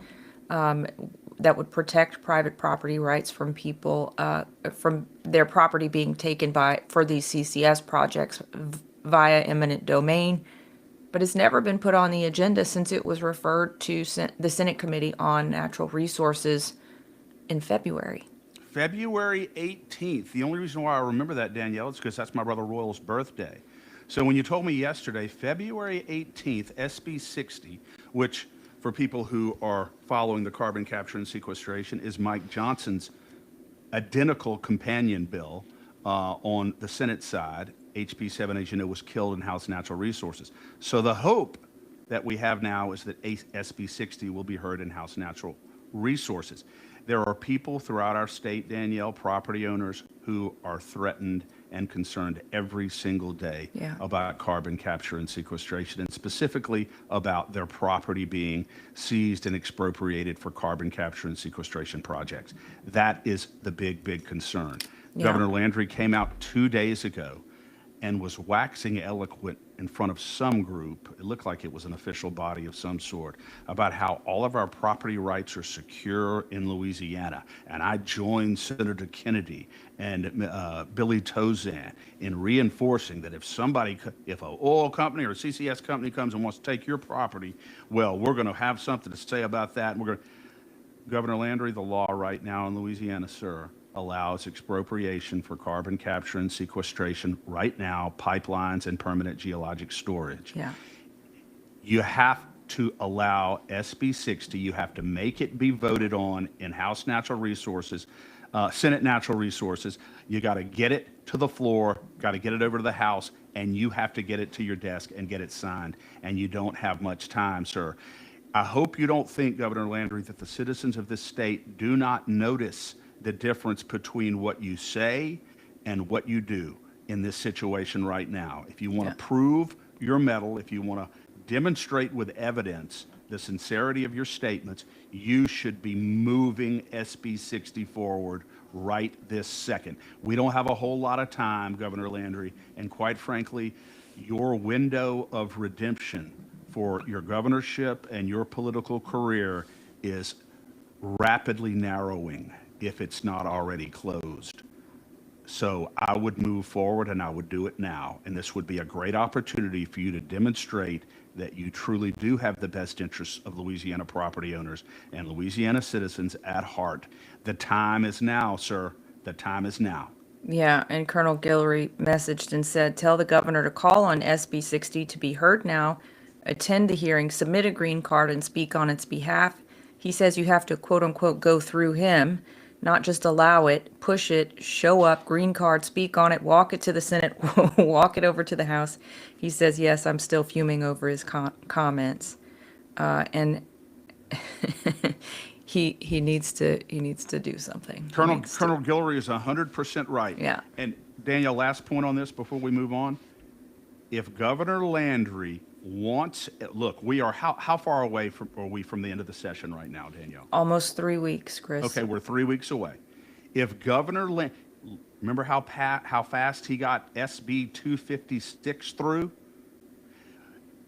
B: that would protect private property rights from people, from their property being taken for these CCS projects via eminent domain. But it's never been put on the agenda since it was referred to the Senate Committee on Natural Resources in February.
A: February 18th. The only reason why I remember that, Danielle, is because that's my brother Royal's birthday. So when you told me yesterday, February 18th, SB 60, which for people who are following the carbon capture and sequestration is Mike Johnson's identical companion bill on the Senate side, HB 7, as you know, was killed in House Natural Resources. So the hope that we have now is that SB 60 will be heard in House Natural Resources. There are people throughout our state, Danielle, property owners, who are threatened and concerned every single day about carbon capture and sequestration, and specifically about their property being seized and expropriated for carbon capture and sequestration projects. That is the big, big concern. Governor Landry came out 2 days ago and was waxing eloquent in front of some group, it looked like it was an official body of some sort, about how all of our property rights are secure in Louisiana. And I joined Senator Kennedy and Billy Tozan in reinforcing that if an oil company or a CCS company comes and wants to take your property, well, we're gonna have something to say about that. And Governor Landry, the law right now in Louisiana, sir, allows expropriation for carbon capture and sequestration right now, pipelines and permanent geologic storage.
B: Yeah.
A: You have to allow SB 60, you have to make it be voted on in House Natural Resources, Senate Natural Resources. You got to get it to the floor, got to get it over to the House, and you have to get it to your desk and get it signed. And you don't have much time, sir. I hope you don't think, Governor Landry, that the citizens of this state do not notice the difference between what you say and what you do in this situation right now. If you want to prove your mettle, if you want to demonstrate with evidence the sincerity of your statements, you should be moving SB 60 forward right this second. We don't have a whole lot of time, Governor Landry, and quite frankly, your window of redemption for your governorship and your political career is rapidly narrowing, if it's not already closed. So I would move forward, and I would do it now. And this would be a great opportunity for you to demonstrate that you truly do have the best interests of Louisiana property owners and Louisiana citizens at heart. The time is now, sir. The time is now.
B: Yeah, and Colonel Guillory messaged and said, tell the governor to call on SB 60 to be heard now, attend the hearing, submit a green card, and speak on its behalf. He says you have to, quote unquote, go through him. not just allow it, push it, show up, green card, speak on it, walk it to the Senate, walk it over to the House. He says, yes, I'm still fuming over his comments. And he needs to do something. He needs to,
A: Colonel Guillory is 100% right.
B: yeah,
A: And Danielle, last point on this before we move on. If Governor Landry wants, look, we are, how far away are we from the end of the session right now, Danielle?
B: almost 3 weeks, Chris.
A: Okay, we're 3 weeks away. If remember how fast he got SB 256 through?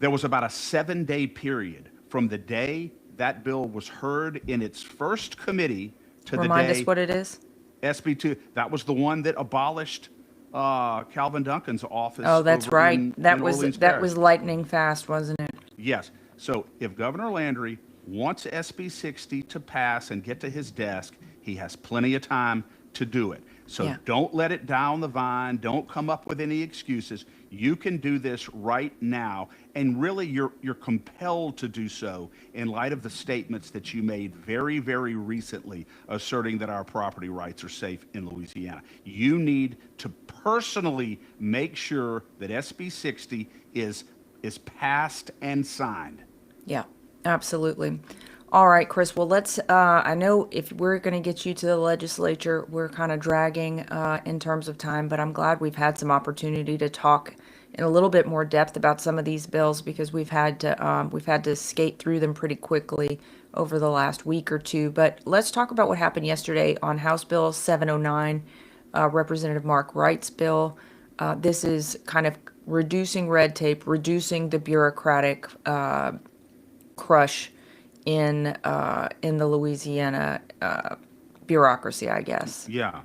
A: There was about a 7-day period from the day that bill was heard in its first committee to
B: Remind
A: the
B: us
A: day
B: what it is.
A: SB 2, that was the one that abolished Calvin Duncan's office.
B: Oh, that's
A: over
B: right.
A: in
B: That was
A: Orleans
B: that
A: Parish.
B: was lightning fast, wasn't it?
A: Yes. So if Governor Landry wants SB 60 to pass and get to his desk, he has plenty of time to do it. So
B: Yeah.
A: don't let it die on the vine. Don't come up with any excuses. You can do this right now. And really, you're compelled to do so in light of the statements that you made very, very recently asserting that our property rights are safe in Louisiana. You need to personally make sure that SB 60 is passed and signed.
B: Yeah, absolutely. All right, Chris. Well, I know if we're going to get you to the legislature, we're kind of dragging in terms of time, but I'm glad we've had some opportunity to talk in a little bit more depth about some of these bills because we've had to skate through them pretty quickly over the last week or two. But let's talk about what happened yesterday on House Bill 709, Representative Mark Wright's bill. This is kind of reducing red tape, reducing the bureaucratic crush in the Louisiana bureaucracy, I guess.
A: Yeah.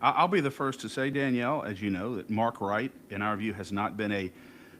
A: I'll be the first to say, Danielle, as you know, that Mark Wright, in our view, has not been a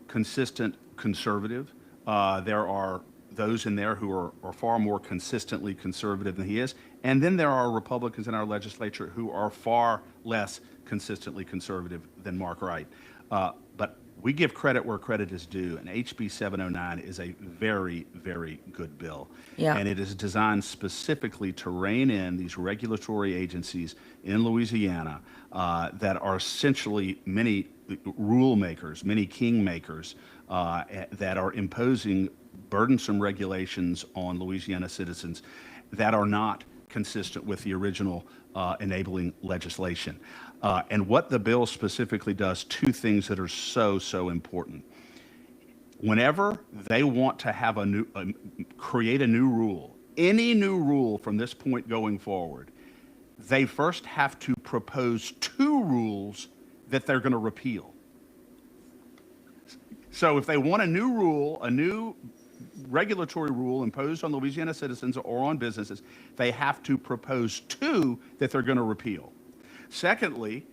A: consistent conservative. There are those in there who are far more consistently conservative than he is. And then there are Republicans in our legislature who are far less consistently conservative than Mark Wright. But we give credit where credit is due, and HB 709 is a very, very good bill.
B: Yeah.
A: And it is designed specifically to rein in these regulatory agencies in Louisiana that are essentially many rule makers, many king makers that are imposing burdensome regulations on Louisiana citizens that are not consistent with the original enabling legislation. And what the bill specifically does, two things that are so important. Whenever they want to have create a new rule, any new rule from this point going forward, they first have to propose two rules that they're going to repeal. So if they want a new rule, a new regulatory rule imposed on Louisiana citizens or on businesses, they have to propose two that they're going to repeal. Secondly,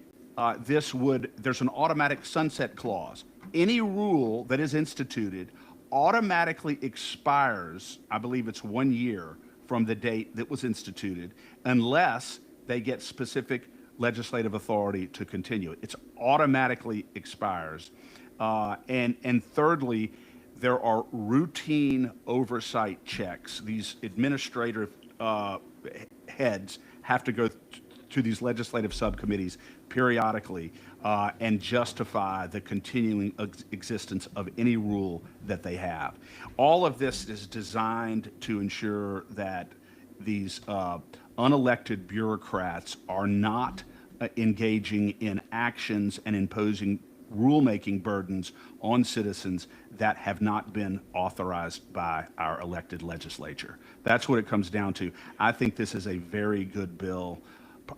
A: there's an automatic sunset clause. Any rule that is instituted automatically expires, I believe it's 1 year from the date that was instituted, unless they get specific legislative authority to continue it. It automatically expires. And thirdly, there are routine oversight checks. These administrative heads have to go to these legislative subcommittees periodically and justify the continuing existence of any rule that they have. All of this is designed to ensure that these unelected bureaucrats are not engaging in actions and imposing rulemaking burdens on citizens that have not been authorized by our elected legislature. That's what it comes down to. I think this is a very good bill.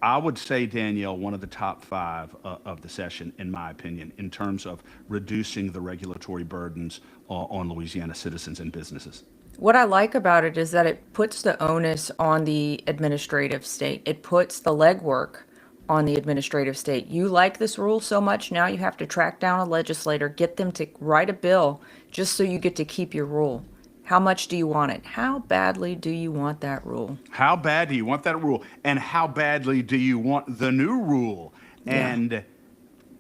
A: I would say, Danielle, one of the top five of the session, in my opinion, in terms of reducing the regulatory burdens on Louisiana citizens and businesses.
B: What I like about it is that it puts the onus on the administrative state. It puts the legwork on the administrative state. You like this rule so much, now you have to track down a legislator, get them to write a bill just so you get to keep your rule. How much do you want it? How badly do you want that rule?
A: How bad do you want that rule? And how badly do you want the new rule?
B: Yeah.
A: And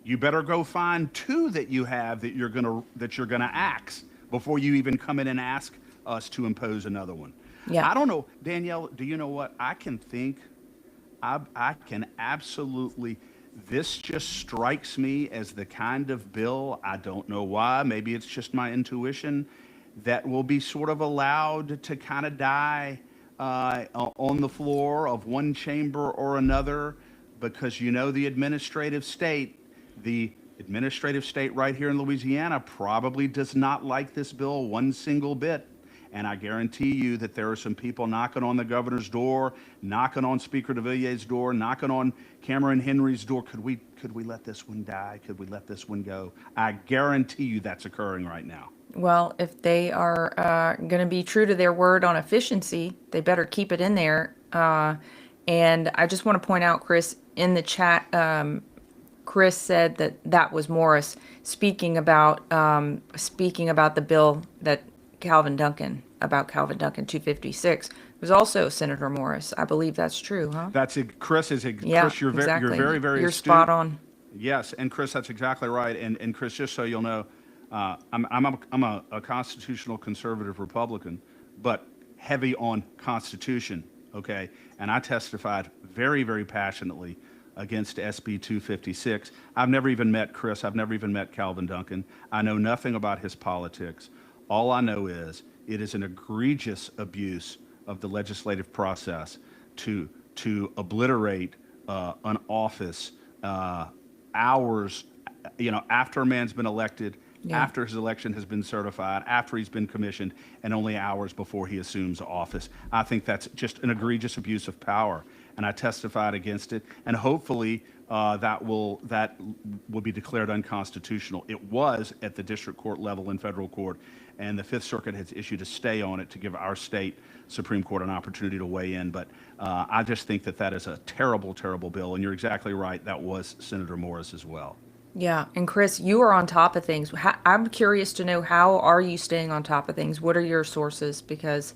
A: you better go find two that you have that you're gonna axe before you even come in and ask us to impose another one.
B: Yeah.
A: I don't know, Danielle, do you know what? I can think I can absolutely, this just strikes me as the kind of bill, I don't know why, maybe it's just my intuition, that will be sort of allowed to kind of die on the floor of one chamber or another, because the administrative state right here in Louisiana probably does not like this bill one single bit. And I guarantee you that there are some people knocking on the governor's door, knocking on Speaker de Villiers' door, knocking on Cameron Henry's door. Could we let this one die? Could we let this one go? I guarantee you that's occurring right now.
B: Well, if they are going to be true to their word on efficiency, they better keep it in there. And I just want to point out, Chris, in the chat, Chris said that that was Morris speaking about the bill that Calvin Duncan 256 was also Senator Morris. I believe that's true, huh?
A: Chris.
B: Yeah,
A: Chris,
B: exactly.
A: you're very, very
B: You're
A: astute.
B: spot on.
A: Yes, and Chris, that's exactly right. And Chris, just so you'll know, I'm a constitutional conservative Republican, but heavy on Constitution. Okay, and I testified very, very passionately against SB 256. I've never even met Chris. I've never even met Calvin Duncan. I know nothing about his politics. All I know is it is an egregious abuse of the legislative process to obliterate an office hours, after a man's been elected,
B: Yeah.
A: after his election has been certified, after he's been commissioned, and only hours before he assumes office. I think that's just an egregious abuse of power, and I testified against it. And hopefully, that will be declared unconstitutional. It was at the district court level in federal court, and the Fifth Circuit has issued a stay on it to give our state Supreme Court an opportunity to weigh in. But I just think that is a terrible, terrible bill. And you're exactly right. That was Senator Morris as well.
B: Yeah, and Chris, you are on top of things. I'm curious to know, how are you staying on top of things? What are your sources? Because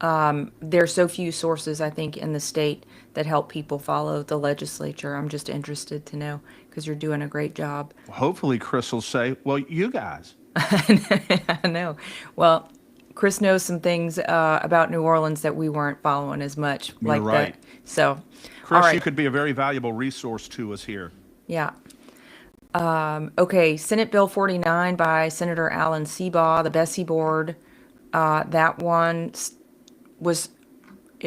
B: there are so few sources, I think, in the state that help people follow the legislature. I'm just interested to know, because you're doing a great job.
A: Hopefully, Chris will say, well, you guys.
B: I know. Well, Chris knows some things about New Orleans that we weren't following as much,
A: You're
B: like
A: right.
B: that. So,
A: Chris,
B: all right.
A: you could be a very valuable resource to us here.
B: Yeah. Okay, Senate Bill 49 by Senator Alan Seabaugh, the Bessie Board. That one was,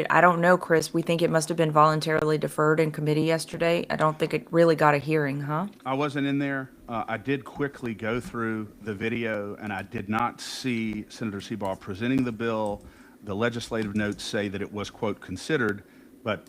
B: I don't know, Chris. We think it must have been voluntarily deferred in committee yesterday. I don't think it really got a hearing, huh?
A: I wasn't in there. I did quickly go through the video, and I did not see Senator Seabaugh presenting the bill. The legislative notes say that it was, quote, considered, but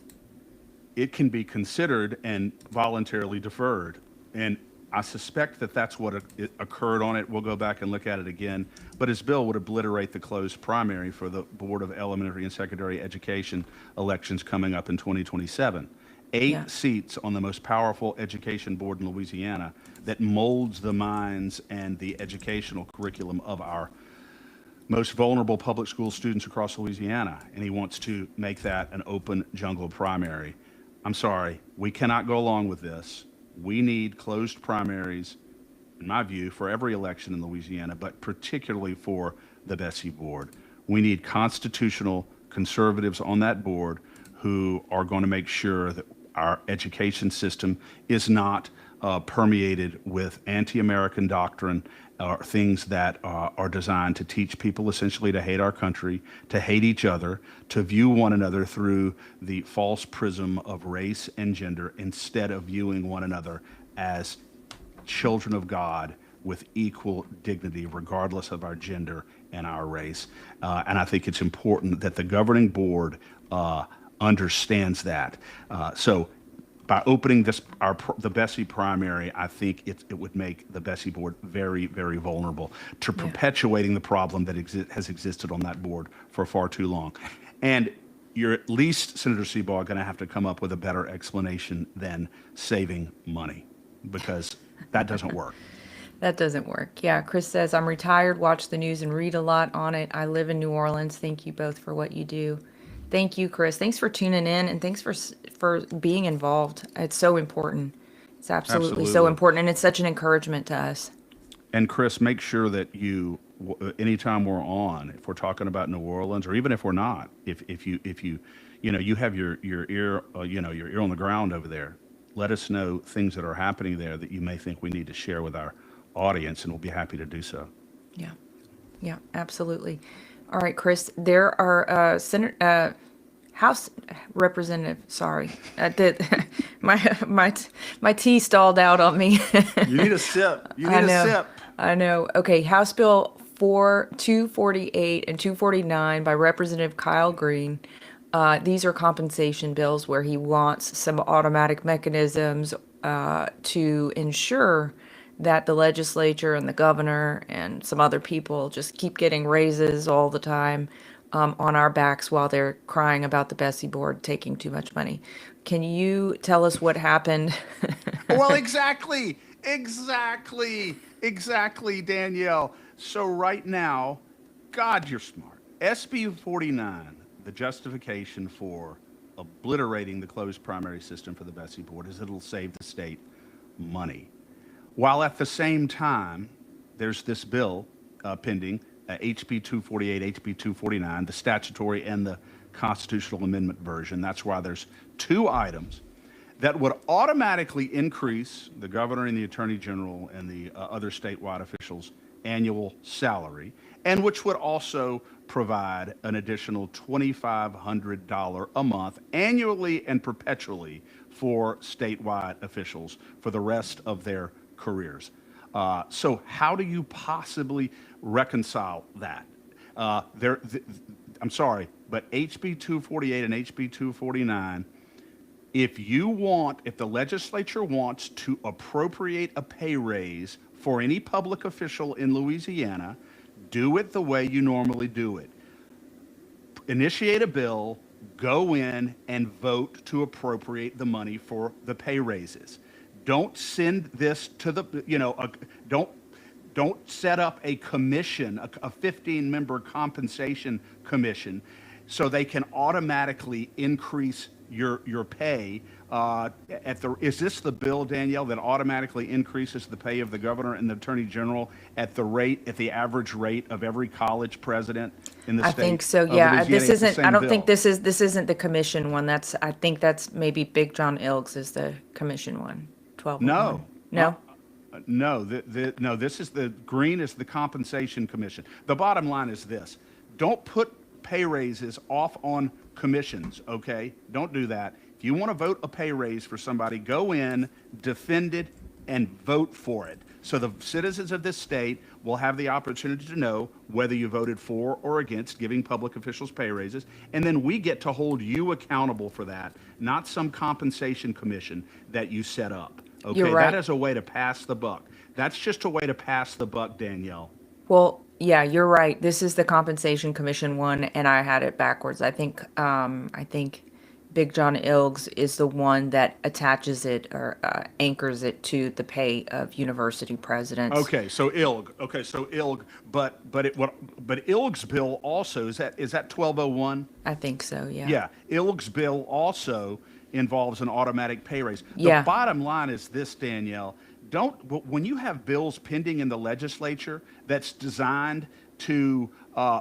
A: it can be considered and voluntarily deferred. And I suspect that that's what occurred on it. We'll go back and look at it again. But his bill would obliterate the closed primary for the Board of Elementary and Secondary Education elections coming up in 2027. Eight seats on the most powerful education board in Louisiana that molds the minds and the educational curriculum of our most vulnerable public school students across Louisiana. And he wants to make that an open jungle primary. I'm sorry, we cannot go along with this. We need closed primaries, in my view, for every election in Louisiana, but particularly for the Bessie Board. We need constitutional conservatives on that board who are going to make sure that our education system is not permeated with anti-American doctrine or things that are designed to teach people essentially to hate our country, to hate each other, to view one another through the false prism of race and gender instead of viewing one another as children of God with equal dignity, regardless of our gender and our race. And I think it's important that the governing board understands that. So by opening the Bessie primary, I think it would make the Bessie board very, very vulnerable to perpetuating the problem that has existed on that board for far too long. And you're at least, Senator Seabaugh, going to have to come up with a better explanation than saving money, because that doesn't work.
B: That doesn't work. Yeah, Chris says, I'm retired, watch the news, and read a lot on it. I live in New Orleans. Thank you both for what you do. Thank you, Chris. Thanks for tuning in, and thanks for being involved. It's so important. It's absolutely so important, and it's such an encouragement to us.
A: And Chris, make sure that you anytime we're on, if we're talking about New Orleans, or even if we're not, if you you have your ear your ear on the ground over there, let us know things that are happening there that you may think we need to share with our audience, and we'll be happy to do so.
B: Yeah. Yeah, absolutely. All right, Chris, there are House Representative, sorry, my tea stalled out on me.
A: You need a sip. You
B: I
A: need a
B: know,
A: sip.
B: I know. Okay, House Bill 248 and 249 by Representative Kyle Green. These are compensation bills where he wants some automatic mechanisms to ensure that the legislature and the governor and some other people just keep getting raises all the time on our backs while they're crying about the Bessie board taking too much money. Can you tell us what happened?
A: Well, exactly, Danielle. So right now, God, you're smart. SB 49, the justification for obliterating the closed primary system for the Bessie board is it'll save the state money. While at the same time, there's this bill pending, HB 248, HB 249, the statutory and the constitutional amendment version. That's why there's two items that would automatically increase the governor and the attorney general and the other statewide officials' annual salary, and which would also provide an additional $2,500 a month annually and perpetually for statewide officials for the rest of their careers. So how do you possibly reconcile that? I'm sorry, but HB 248 and HB 249, if the legislature wants to appropriate a pay raise for any public official in Louisiana, do it the way you normally do it. Initiate a bill, go in and vote to appropriate the money for the pay raises. Don't send this to the, don't set up a commission, a 15-member compensation commission, so they can automatically increase your pay. Is this the bill, Danielle, that automatically increases the pay of the governor and the attorney general at the average rate of every college president in the
B: I
A: state
B: think so.
A: of
B: Yeah,
A: Louisiana?
B: this
A: It's the
B: isn't. I
A: same
B: don't think
A: bill.
B: this isn't the commission one. I think that's maybe Big John Ilgs is the commission one. 1201.
A: No.
B: No.
A: No, no, this is the green is the compensation commission. The bottom line is this: don't put pay raises off on commissions, okay? Don't do that. If you want to vote a pay raise for somebody, go in, defend it, and vote for it. So the citizens of this state will have the opportunity to know whether you voted for or against giving public officials pay raises, and then we get to hold you accountable for that, not some compensation commission that you set up. Okay,
B: You're right.
A: that is a way to pass the buck. That's just a way to pass the buck, Danielle.
B: Well, yeah, you're right. This is the compensation commission one, and I had it backwards. I think Big John Ilgs is the one that attaches it or anchors it to the pay of university presidents.
A: Okay, so ILG. Okay, so ILG, but ILG's bill also is that 1201?
B: I think so. Yeah.
A: Yeah, ILG's bill also involves an automatic pay raise.
B: Yeah.
A: The bottom line is this, Danielle. When you have bills pending in the legislature that's designed to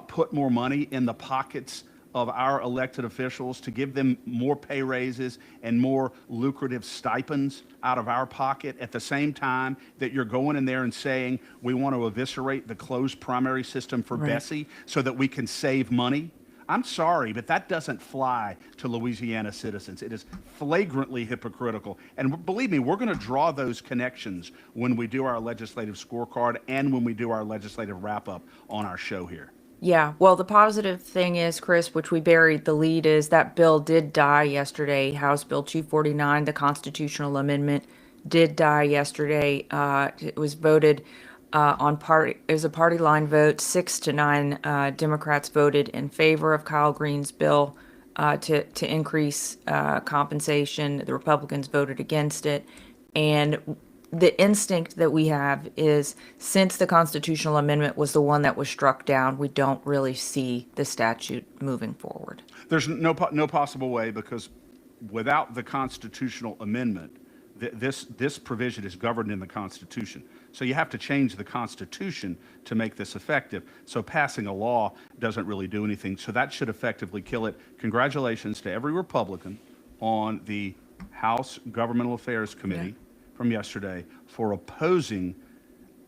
A: put more money in the pockets of our elected officials, to give them more pay raises and more lucrative stipends out of our pocket, at the same time that you're going in there and saying we want to eviscerate the closed primary system for
B: Right.
A: Bessie so that we can save money. I'm sorry, but that doesn't fly to Louisiana citizens. It is flagrantly hypocritical. And believe me, we're going to draw those connections when we do our legislative scorecard and when we do our legislative wrap up on our show here.
B: Yeah, well, the positive thing is, Chris, which we buried the lead, is that bill did die yesterday. House Bill 249, the constitutional amendment, did die yesterday. It was voted on party. It was a party line vote. 6-9 Democrats voted in favor of Kyle Green's bill to increase compensation. The Republicans voted against it, and the instinct that we have is, since the constitutional amendment was the one that was struck down, we don't really see the statute moving forward.
A: There's no possible way, because without the constitutional amendment, this provision is governed in the Constitution. So you have to change the Constitution to make this effective. So passing a law doesn't really do anything. So that should effectively kill it. Congratulations to every Republican on the House Governmental Affairs
B: Yeah.
A: Committee from yesterday for opposing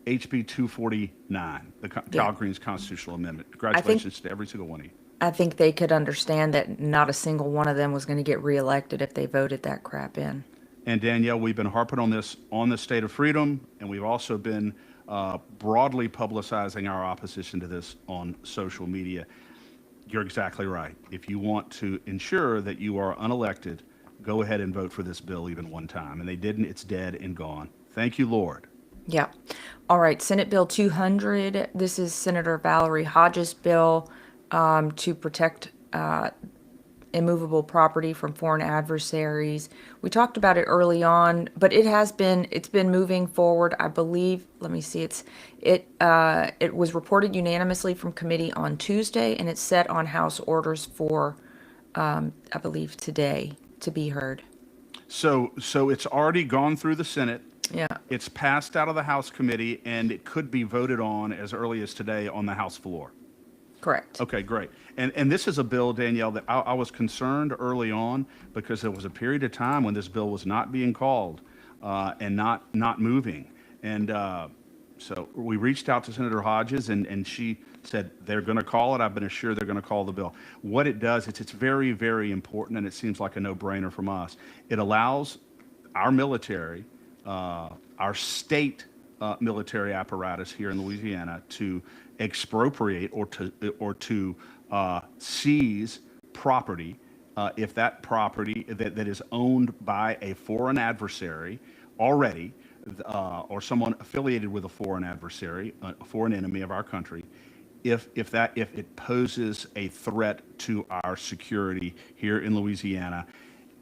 A: HB 249, the
B: Yeah.
A: Calgreen's constitutional amendment.
B: I think
A: Congratulations to every single one of you.
B: I think they could understand that not a single one of them was going to get reelected if they voted that crap in.
A: And Danielle, we've been harping on this on the State of Freedom, and we've also been broadly publicizing our opposition to this on social media. You're exactly right. If you want to ensure that you are unelected, go ahead and vote for this bill even one time. And they didn't, it's dead and gone. Thank you, Lord.
B: Yeah. All right. Senate Bill 200. This is Senator Valerie Hodges' bill to protect immovable property from foreign adversaries. We talked about it early on, but it's been moving forward. I believe, let me see, it was reported unanimously from committee on Tuesday, and it's set on House orders for, I believe, today to be heard.
A: So it's already gone through the Senate.
B: Yeah.
A: It's passed out of the House committee, and it could be voted on as early as today on the House floor.
B: Correct.
A: Okay, great. And this is a bill, Danielle, that I was concerned early on because there was a period of time when this bill was not being called and not moving. And so we reached out to Senator Hodges, and she said they're going to call it. I've been assured they're going to call the bill. What it does, it's very, very important, and it seems like a no-brainer from us. It allows our military, our state military apparatus here in Louisiana to expropriate or to seize property if that property that is owned by a foreign adversary already or someone affiliated with a foreign adversary, a foreign enemy of our country, if it poses a threat to our security here in Louisiana,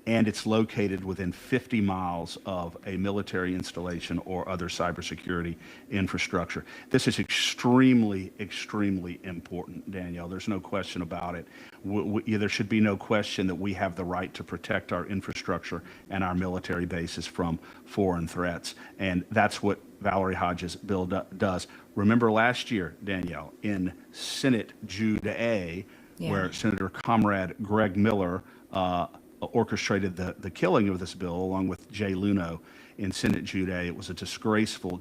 A: and it's located within 50 miles of a military installation or other cybersecurity infrastructure. This is extremely, extremely important, Danielle. There's no question about it. There should be no question that we have the right to protect our infrastructure and our military bases from foreign threats. And that's what Valerie Hodges' bill does. Remember last year, Danielle, in Senate Jude A, where Senator Comrade Greg Miller orchestrated the killing of this bill along with Jay Luno in Senate Jude A. It was a disgraceful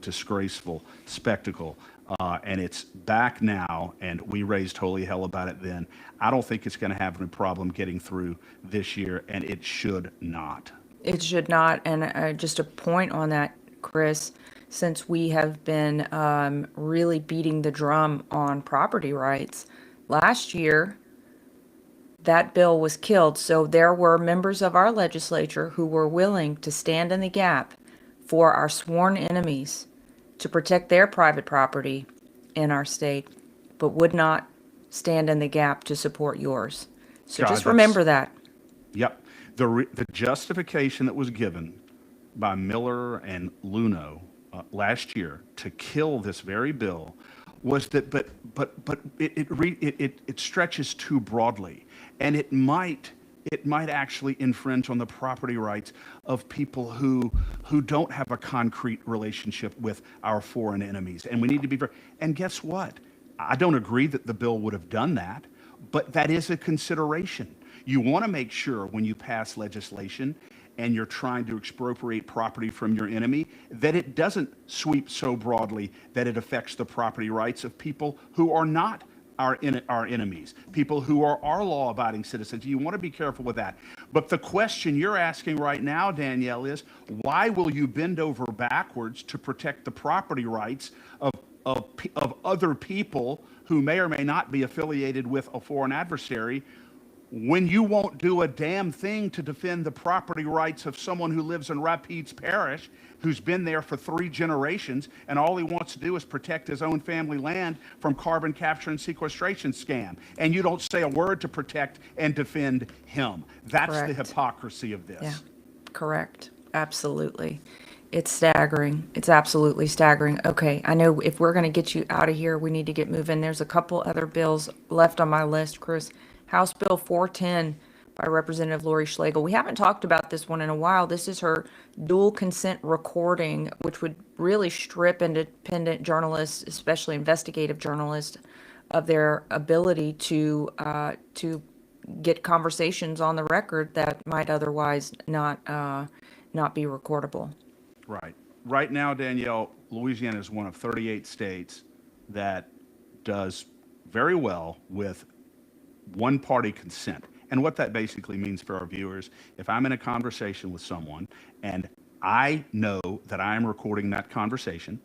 A: spectacle. And it's back now, and we raised holy hell about it then. I don't think it's going to have any problem getting through this year, and it should not.
B: It should not. And just a point on that, Chris, since we have been really beating the drum on property rights, last year, that bill was killed. So there were members of our legislature who were willing to stand in the gap for our sworn enemies to protect their private property in our state, but would not stand in the gap to support yours. So
A: God,
B: just remember that.
A: Yep. The justification that was given by Miller and Luno last year to kill this very bill was that, but it stretches too broadly. And it might actually infringe on the property rights of people who don't have a concrete relationship with our foreign enemies. And we need to be very, and guess what? I don't agree that the bill would have done that, but that is a consideration. You want to make sure when you pass legislation and you're trying to expropriate property from your enemy, that it doesn't sweep so broadly that it affects the property rights of people who are not our enemies, people who are our law-abiding citizens. You want to be careful with that. But the question you're asking right now, Danielle, is why will you bend over backwards to protect the property rights of other people who may or may not be affiliated with a foreign adversary when you won't do a damn thing to defend the property rights of someone who lives in Rapides Parish, who's been there for 3 generations, and all he wants to do is protect his own family land from carbon capture and sequestration scam. And you don't say a word to protect and defend him. That's
B: Correct.
A: The hypocrisy of this.
B: Yeah, correct. Absolutely. It's staggering. It's absolutely staggering. Okay, I know if we're going to get you out of here, we need to get moving. There's a couple other bills left on my list, Chris. House Bill 410 by Representative Lori Schlegel. We haven't talked about this one in a while. This is her dual consent recording, which would really strip independent journalists, especially investigative journalists, of their ability to get conversations on the record that might otherwise not be recordable.
A: Right. Right now, Danielle, Louisiana is one of 38 states that does very well with one party consent. And what that basically means for our viewers, if I'm in a conversation with someone and I know that I am recording that conversation,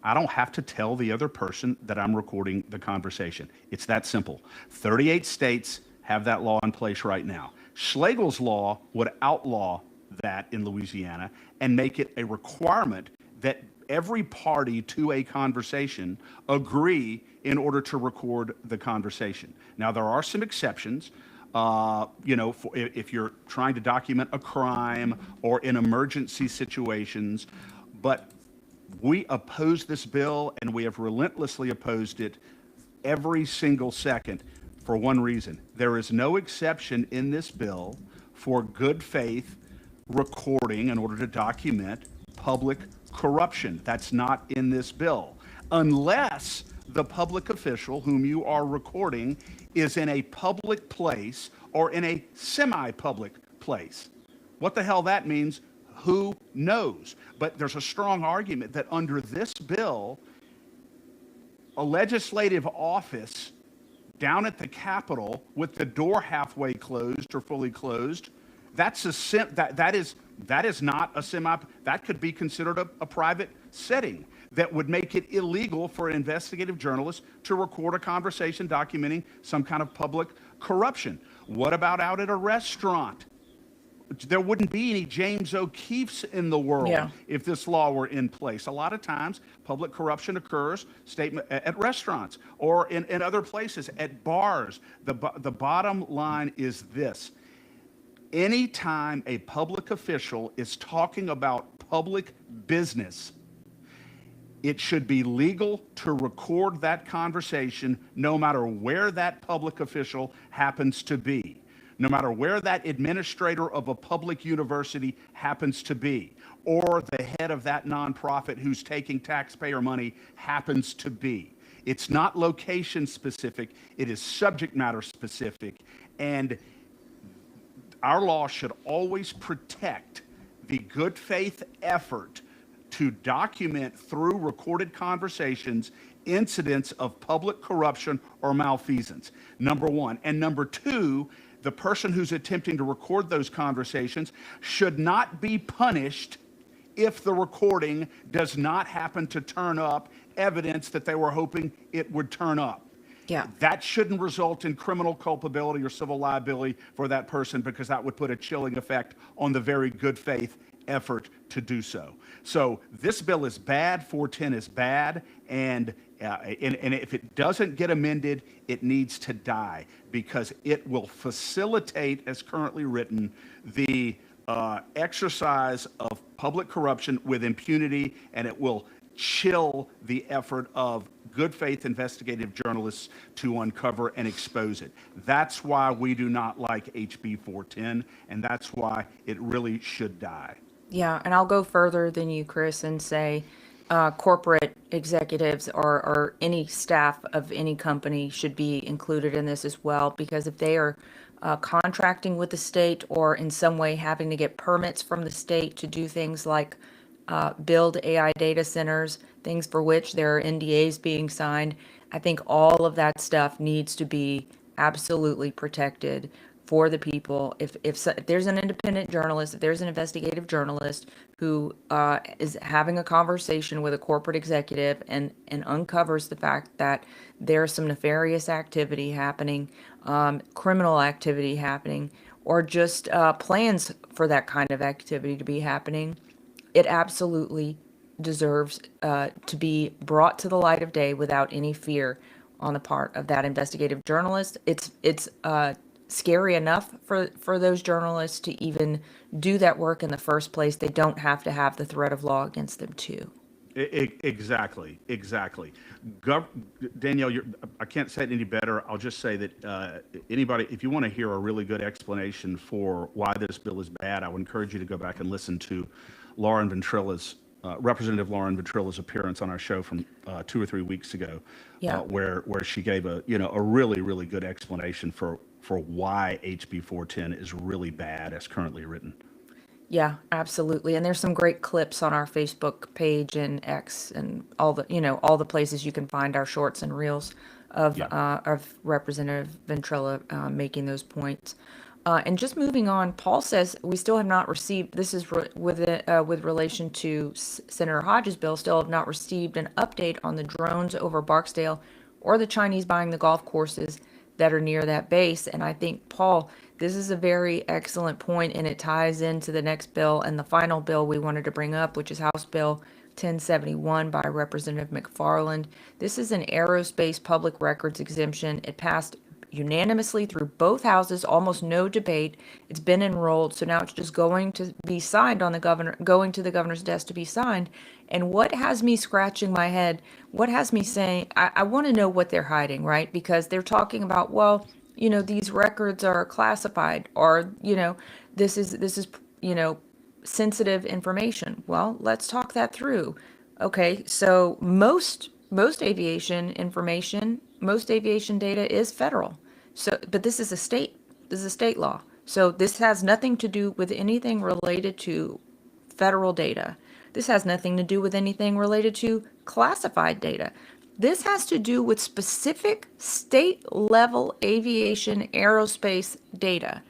A: I don't have to tell the other person that I'm recording the conversation. It's that simple. 38 states have that law in place right now. Schlegel's law would outlaw that in Louisiana and make it a requirement that every party to a conversation agree in order to record the conversation. Now, there are some exceptions. If you're trying to document a crime or in emergency situations, but we oppose this bill and we have relentlessly opposed it every single second for one reason. There is no exception in this bill for good faith recording in order to document public corruption. That's not in this bill. Unless the public official whom you are recording is in a public place or in a semi-public place. What the hell that means, who knows? But there's a strong argument that under this bill, a legislative office down at the Capitol with the door halfway closed or fully closed, that is not a semi, that could be considered a private setting that would make it illegal for an investigative journalist to record a conversation documenting some kind of public corruption. What about out at a restaurant? There wouldn't be any James O'Keefe's in the world if this law were in place. A lot of times, public corruption occurs at restaurants or in other places, at bars. The bottom line is this. Anytime a public official is talking about public business, it should be legal to record that conversation no matter where that public official happens to be, no matter where that administrator of a public university happens to be, or the head of that nonprofit who's taking taxpayer money happens to be. It's not location specific, it is subject matter specific, and our law should always protect the good faith effort to document through recorded conversations incidents of public corruption or malfeasance, number one. And number two, the person who's attempting to record those conversations should not be punished if the recording does not happen to turn up evidence that they were hoping it would turn up.
B: Yeah.
A: That shouldn't result in criminal culpability or civil liability for that person, because that would put a chilling effect on the very good faith effort to do so. So this bill is bad. 410 is bad. And if it doesn't get amended, it needs to die, because it will facilitate, as currently written, the exercise of public corruption with impunity, and it will chill the effort of good faith investigative journalists to uncover and expose it. That's why we do not like HB 410, and that's why it really should die.
B: Yeah, and I'll go further than you, Chris, and say corporate executives or any staff of any company should be included in this as well, because if they are contracting with the state or in some way having to get permits from the state to do things like build AI data centers, things for which there are NDAs being signed, I think all of that stuff needs to be absolutely protected for the people. If there's an independent journalist, if there's an investigative journalist who is having a conversation with a corporate executive and uncovers the fact that there's some nefarious activity happening, criminal activity happening, or just plans for that kind of activity to be happening, it absolutely deserves to be brought to the light of day without any fear on the part of that investigative journalist. It's scary enough for those journalists to even do that work in the first place. They don't have to have the threat of law against them too.
A: Exactly, exactly. Gov- Danielle, I can't say it any better. I'll just say that anybody, if you want to hear a really good explanation for why this bill is bad, I would encourage you to go back and listen to Lauren Ventrilla's, Representative Lauren Ventrilla's appearance on our show from 2 or 3 weeks ago,
B: Yeah.
A: where she gave a really really good explanation for why HB 410 is really bad as currently written.
B: Yeah, absolutely. And there's some great clips on our Facebook page and X and all all the places you can find our shorts and reels
A: Yeah.
B: of Representative Ventrilla making those points. And just moving on, Paul says we still have not received. This is with relation to Senator Hodges' bill. Still have not received an update on the drones over Barksdale or the Chinese buying the golf courses that are near that base. And I think, Paul, this is a very excellent point, and it ties into the next bill and the final bill we wanted to bring up, which is House Bill 1071 by Representative McFarland. This is an aerospace public records exemption. It passed unanimously through both houses, almost no debate. It's been enrolled, so now it's just going to be signed on the governor, going to the governor's desk to be signed. And what has me scratching my head, what has me saying, I want to know what they're hiding, right? Because they're talking about, well, these records are classified, or, this is, you know, sensitive information. Well, let's talk that through. Okay, so most aviation information, most aviation data is federal. So, but this is a state law. So this has nothing to do with anything related to federal data. This has nothing to do with anything related to classified data. This has to do with specific state level aviation aerospace data,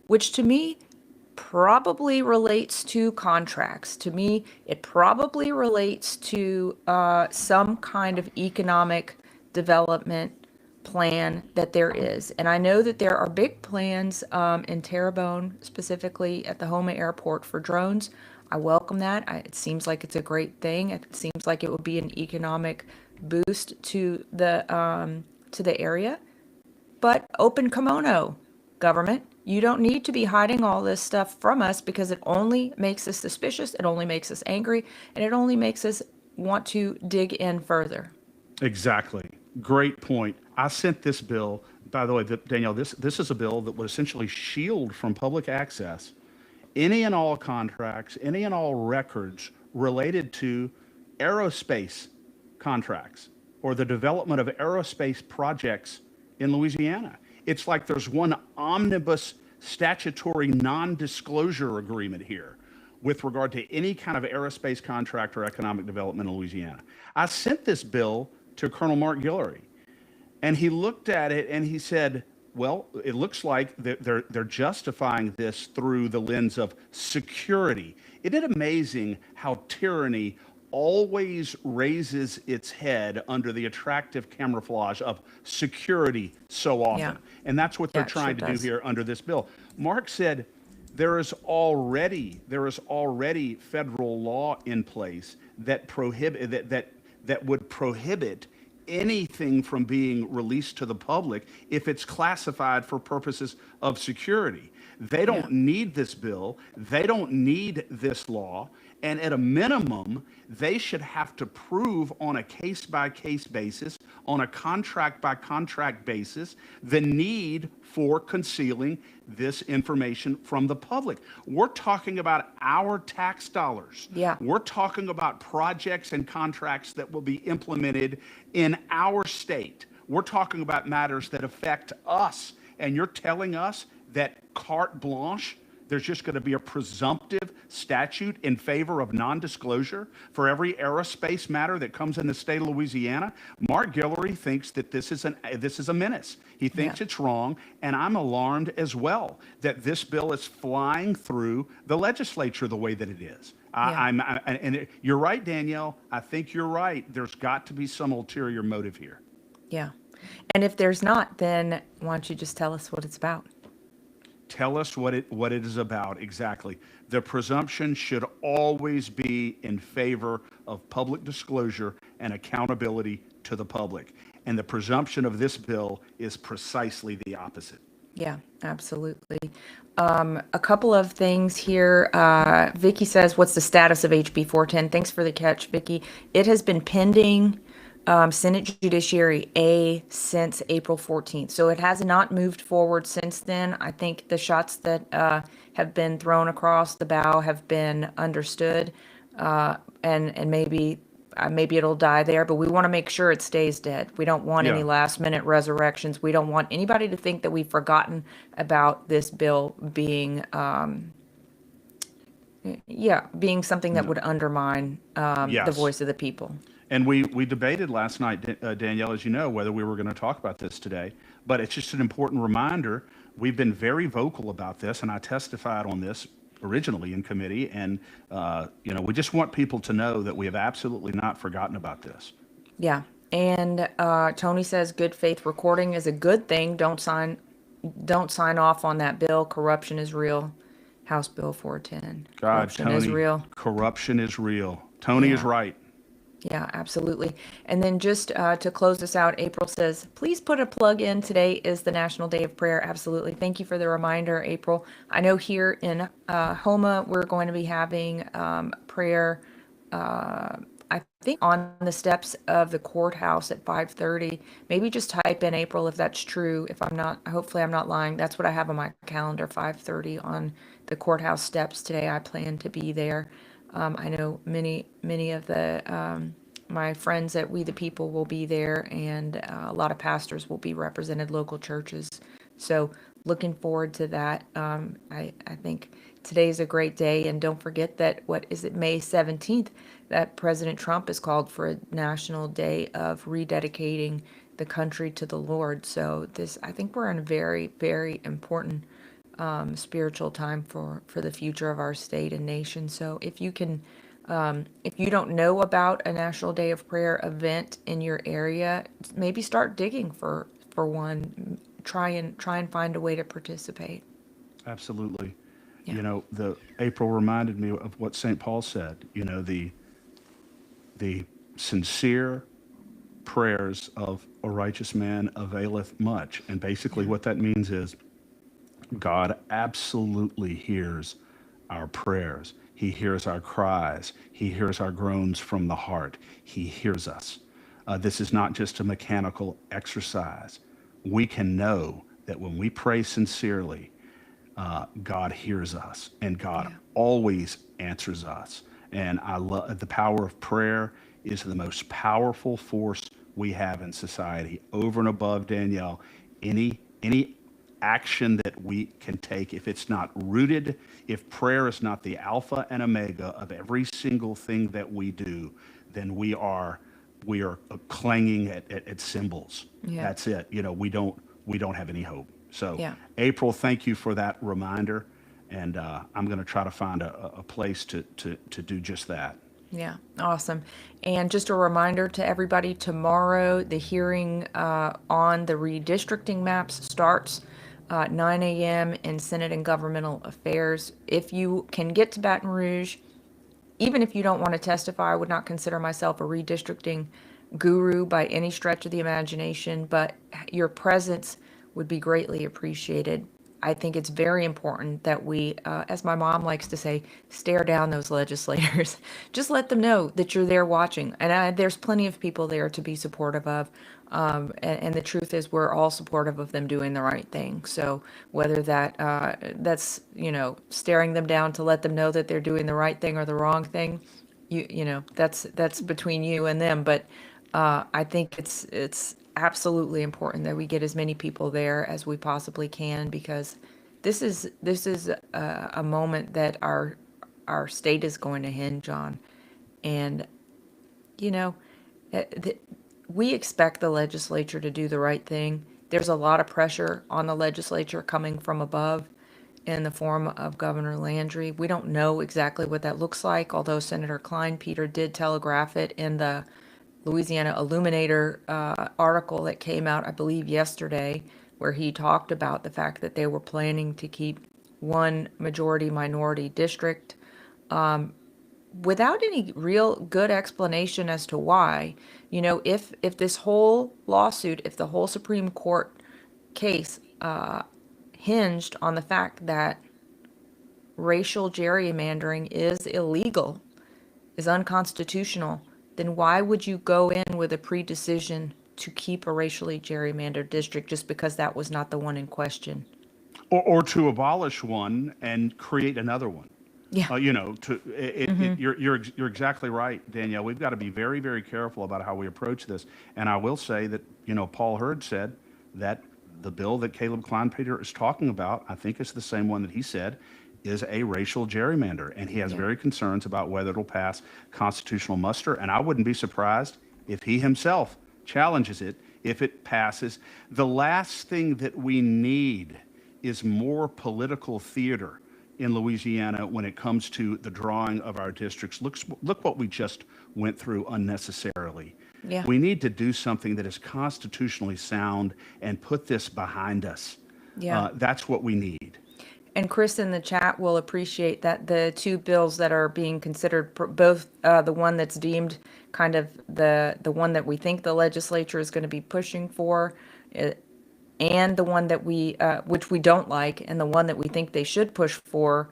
B: which to me probably relates to contracts. To me, it probably relates to some kind of economic development plan that there is. And I know that there are big plans in Terrebonne, specifically at the Homa Airport for drones. I welcome that. It seems like it's a great thing. It seems like it would be an economic boost to the area. But open kimono, government. You don't need to be hiding all this stuff from us because it only makes us suspicious, it only makes us angry, and it only makes us want to dig in further.
A: Exactly. Great point. I sent this bill, by the way, Danielle, this is a bill that would essentially shield from public access any and all contracts, any and all records related to aerospace contracts or the development of aerospace projects in Louisiana. It's like there's one omnibus statutory non-disclosure agreement here with regard to any kind of aerospace contract or economic development in Louisiana. I sent this bill to Colonel Mark Guillory, and he looked at it and he said, well, it looks like they're justifying this through the lens of security. Isn't it amazing how tyranny always raises its head under the attractive camouflage of security so
B: Yeah.
A: often? And that's what they're
B: Yeah, it sure
A: trying to do
B: does.
A: here under this bill. Mark said there is already federal law in place that would prohibit anything from being released to the public if it's classified for purposes of security. They
B: Yeah.
A: don't need this bill. They don't need this law. And at a minimum, they should have to prove on a case by case basis, on a contract by contract basis, the need for concealing this information from the public. We're talking about our tax dollars.
B: Yeah.
A: We're talking about projects and contracts that will be implemented in our state. We're talking about matters that affect us. And you're telling us that carte blanche, there's just going to be a presumptive statute in favor of non-disclosure for every aerospace matter that comes in the state of Louisiana. Mark Guillory thinks that this is a menace. He thinks
B: Yeah.
A: it's wrong, and I'm alarmed as well that this bill is flying through the legislature the way that it is.
B: Yeah.
A: You're right, Danielle. I think you're right. There's got to be some ulterior motive here.
B: Yeah. And if there's not, then why don't you just tell us what it's about?
A: Tell us what it is about exactly. The presumption should always be in favor of public disclosure and accountability to the public. And the presumption of this bill is precisely the opposite.
B: Yeah, absolutely. A couple of things here. Vicky says, "What's the status of HB 410?" Thanks for the catch, Vicky. It has been pending Senate Judiciary A since April 14th, so it has not moved forward since then. I think the shots that have been thrown across the bow have been understood, and maybe it'll die there, but we want to make sure it stays dead. We don't want any
A: Yeah.
B: last minute resurrections. We don't want anybody to think that we've forgotten about this bill being, yeah, being something that
A: No.
B: would undermine the
A: Yes.
B: voice of the people.
A: And we debated last night, Danielle, as you know, whether we were going to talk about this today. But it's just an important reminder. We've been very vocal about this, and I testified on this originally in committee. And we just want people to know that we have absolutely not forgotten about this.
B: Yeah. And Tony says good faith recording is a good thing. Don't sign off on that bill. Corruption is real. House Bill 410.
A: God,
B: Corruption is
A: Tony,
B: real.
A: corruption is real. Tony is
B: Yeah.
A: right.
B: Yeah, absolutely. And then just to close this out, April says, please put a plug in. Today is the National Day of Prayer. Absolutely. Thank you for the reminder, April. I know here in Homa, we're going to be having prayer, I think on the steps of the courthouse at 5:30. Maybe just type in April if that's true. If I'm not, hopefully I'm not lying. That's what I have on my calendar, 5:30 on the courthouse steps today. I plan to be there. I know many of the my friends at We the People will be there, and a lot of pastors will be represented, local churches. So looking forward to that. I think today's a great day, and don't forget that what is it, May 17th, that President Trump has called for a national day of rededicating the country to the Lord. So this, I think we're in a very, very important spiritual time for the future of our state and nation. So if you don't know about a National Day of Prayer event in your area, maybe start digging for one. Try and find a way to participate.
A: Absolutely.
B: Yeah.
A: The April reminded me of what St. Paul said. The sincere prayers of a righteous man availeth much. And basically,
B: Yeah.
A: what that means is God absolutely hears our prayers. He hears our cries. He hears our groans from the heart. He hears us. This is not just a mechanical exercise. We can know that when we pray sincerely, God hears us, and God
B: Yeah.
A: always answers us. And I love the power of prayer is the most powerful force we have in society. Over and above, Danielle, any action that we can take, if it's not rooted, if prayer is not the alpha and omega of every single thing that we do, then we are clanging at cymbals.
B: Yeah.
A: That's it. We don't have any hope. So,
B: Yeah.
A: April, thank you for that reminder, and I'm going to try to find a place to do just that.
B: Yeah, awesome. And just a reminder to everybody, tomorrow the hearing on the redistricting maps starts 9 a.m. in Senate and Governmental Affairs. If you can get to Baton Rouge, even if you don't want to testify, I would not consider myself a redistricting guru by any stretch of the imagination, but your presence would be greatly appreciated. I think it's very important that we, as my mom likes to say, stare down those legislators. Just let them know that you're there watching. And there's plenty of people there to be supportive of. And the truth is, we're all supportive of them doing the right thing. So whether that's staring them down to let them know that they're doing the right thing or the wrong thing, that's between you and them. But I think it's absolutely important that we get as many people there as we possibly can, because this is a moment that our state is going to hinge on. And you know, uh, th- we expect the legislature to do the right thing. There's a lot of pressure on the legislature coming from above in the form of Governor Landry. We don't know exactly what that looks like, although Senator Klein Peter did telegraph it in the Louisiana Illuminator article that came out, I believe, yesterday, where he talked about the fact that they were planning to keep one majority minority district without any real good explanation as to why. If this whole lawsuit, if the whole Supreme Court case hinged on the fact that racial gerrymandering is illegal, is unconstitutional, then why would you go in with a predecision to keep a racially gerrymandered district just because that was not the one in question?
A: Or to abolish one and create another one.
B: Yeah.
A: You're exactly right, Danielle. We've got to be very, very careful about how we approach this. And I will say that, Paul Hurd said that the bill that Caleb Kleinpeter is talking about, I think it's the same one that he said, is a racial gerrymander. And he has
B: Yeah.
A: very concerns about whether it'll pass constitutional muster. And I wouldn't be surprised if he himself challenges it if it passes. The last thing that we need is more political theater in Louisiana when it comes to the drawing of our districts. Look what we just went through unnecessarily.
B: Yeah.
A: We need to do something that is constitutionally sound and put this behind us.
B: Yeah.
A: That's what we need.
B: And Chris in the chat will appreciate that the two bills that are being considered, both the one that's deemed kind of the one that we think the legislature is going to be pushing for, uh, and the one that which we don't like, and the one that we think they should push for,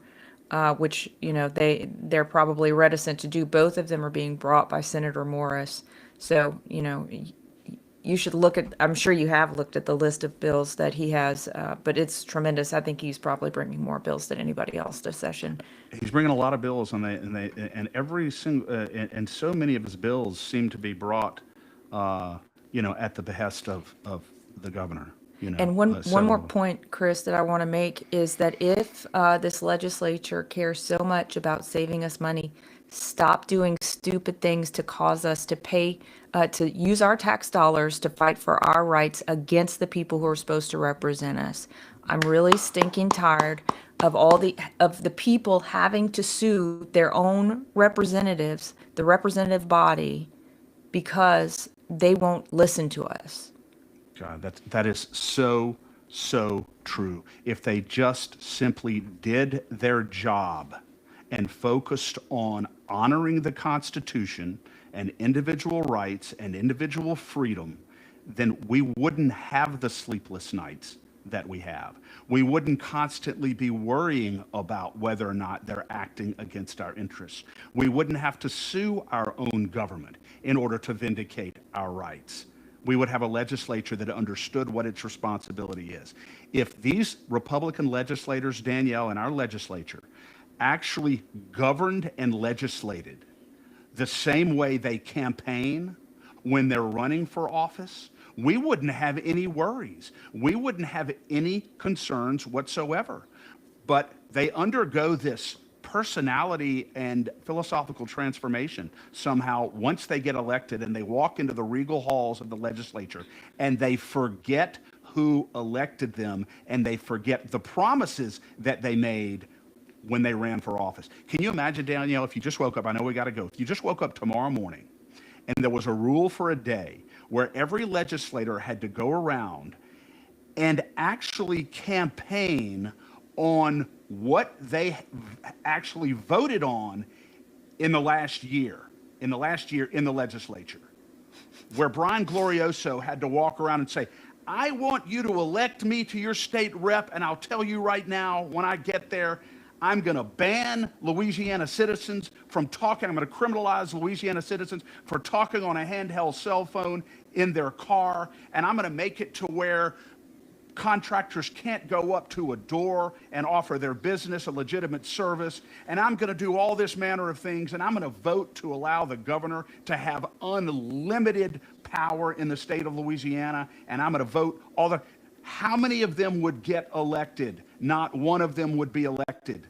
B: which they're probably reticent to do. Both of them are being brought by Senator Morris. So you should look at, I'm sure you have looked at the list of bills that he has, but it's tremendous. I think he's probably bringing more bills than anybody else this session.
A: He's bringing a lot of bills, and every single and so many of his bills seem to be brought, at the behest of the governor.
B: And one more
A: several.
B: point, Chris, that I want to make is that if this legislature cares so much about saving us money, stop doing stupid things to cause us to pay, to use our tax dollars to fight for our rights against the people who are supposed to represent us. I'm really stinking tired of the people having to sue their own representatives, the representative body, because they won't listen to us.
A: God, that is so, so true. If they just simply did their job and focused on honoring the Constitution and individual rights and individual freedom, then we wouldn't have the sleepless nights that we have. We wouldn't constantly be worrying about whether or not they're acting against our interests. We wouldn't have to sue our own government in order to vindicate our rights. We would have a legislature that understood what its responsibility is. If these Republican legislators, Danielle, in our legislature, actually governed and legislated the same way they campaign when they're running for office, we wouldn't have any worries. We wouldn't have any concerns whatsoever. But they undergo this personality and philosophical transformation somehow once they get elected, and they walk into the regal halls of the legislature and they forget who elected them, and they forget the promises that they made when they ran for office. Can you imagine, Danielle, if you just woke up, I know we got to go, if you just woke up tomorrow morning and there was a rule for a day where every legislator had to go around and actually campaign on what they actually voted on in the last year in the legislature, where Brian Glorioso had to walk around and say, I want you to elect me to your state rep, and I'll tell you right now, when I get there, I'm going to ban Louisiana citizens from talking. I'm going to criminalize Louisiana citizens for talking on a handheld cell phone in their car, and I'm going to make it to where contractors can't go up to a door and offer their business a legitimate service. And I'm going to do all this manner of things, and I'm going to vote to allow the governor to have unlimited power in the state of Louisiana, and I'm going to vote all the... How many of them would get elected? Not one of them would be elected.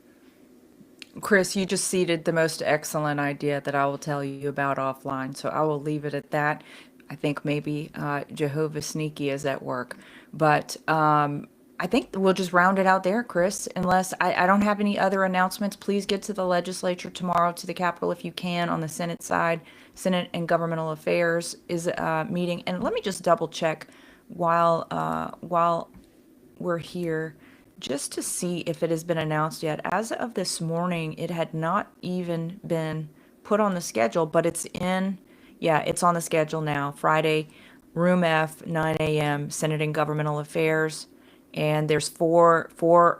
B: Chris, you just seeded the most excellent idea that I will tell you about offline, so I will leave it at that. I think maybe Jehovah Sneaky is at work, but I think we'll just round it out there, Chris. Unless I don't have any other announcements, please get to the legislature tomorrow, to the Capitol if you can, on the Senate side. Senate and Governmental Affairs is meeting, and let me just double check while we're here, just to see if it has been announced yet. As of this morning, it had not even been put on the schedule, but it's on the schedule now. Friday, Room F, 9 a.m., Senate and Governmental Affairs. and there's four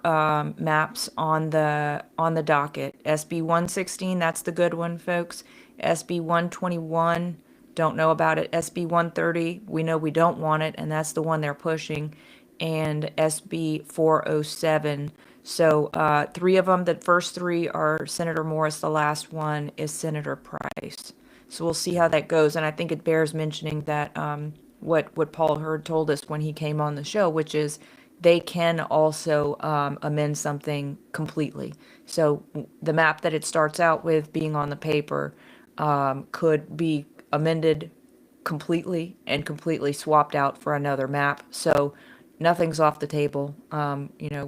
B: maps on the docket. SB 116, that's the good one, folks. SB 121, don't know about it. SB 130, we know we don't want it, and that's the one they're pushing. And SB 407. So three of them, the first three are Senator Morris, the last one is Senator Price. So we'll see how that goes. And I think it bears mentioning that what Paul Hurd told us when he came on the show, which is they can also amend something completely. So the map that it starts out with being on the paper could be amended completely and completely swapped out for another map. So nothing's off the table.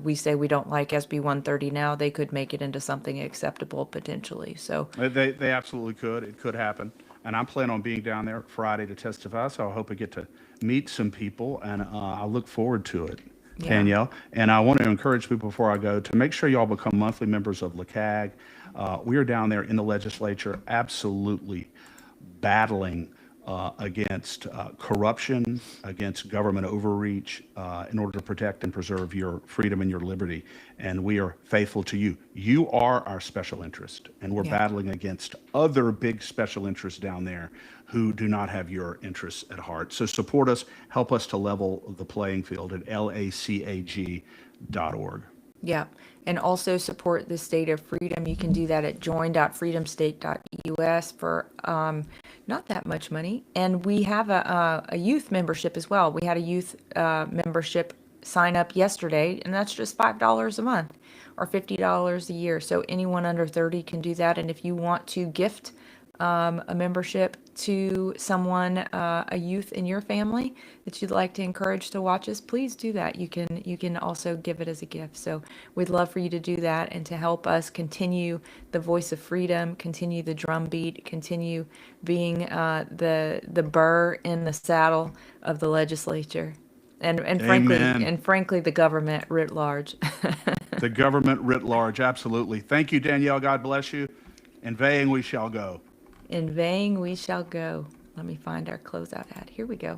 B: We say we don't like SB 130 now. They could make it into something acceptable potentially. So
A: they absolutely could. It could happen. And I'm planning on being down there Friday to testify. So I hope I get to meet some people, and I look forward to it.
B: Yeah.
A: Danielle. And I want to encourage people before I go to make sure y'all become monthly members of LCAG. We are down there in the legislature absolutely battling against corruption, against government overreach, in order to protect and preserve your freedom and your liberty. And we are faithful to you. You are our special interest, and we're battling against other big special interests down there who do not have your interests at heart. So support us, help us to level the playing field at lacag.org.
B: Yeah. And also support the State of Freedom. You can do that at join.freedomstate.us for not that much money. And we have a youth membership as well. We had a youth membership sign up yesterday, and that's just $5 a month or $50 a year. So anyone under 30 can do that. And if you want to gift a membership to someone, a youth in your family that you'd like to encourage to watch us, please do that. You can also give it as a gift. So we'd love for you to do that and to help us continue the voice of freedom, continue the drumbeat, continue being the burr in the saddle of the legislature, and frankly the government writ large.
A: The government writ large, absolutely. Thank you, Danielle. God bless you. In vain we shall go.
B: In vain we shall go. Let me find our closeout ad. Here we go.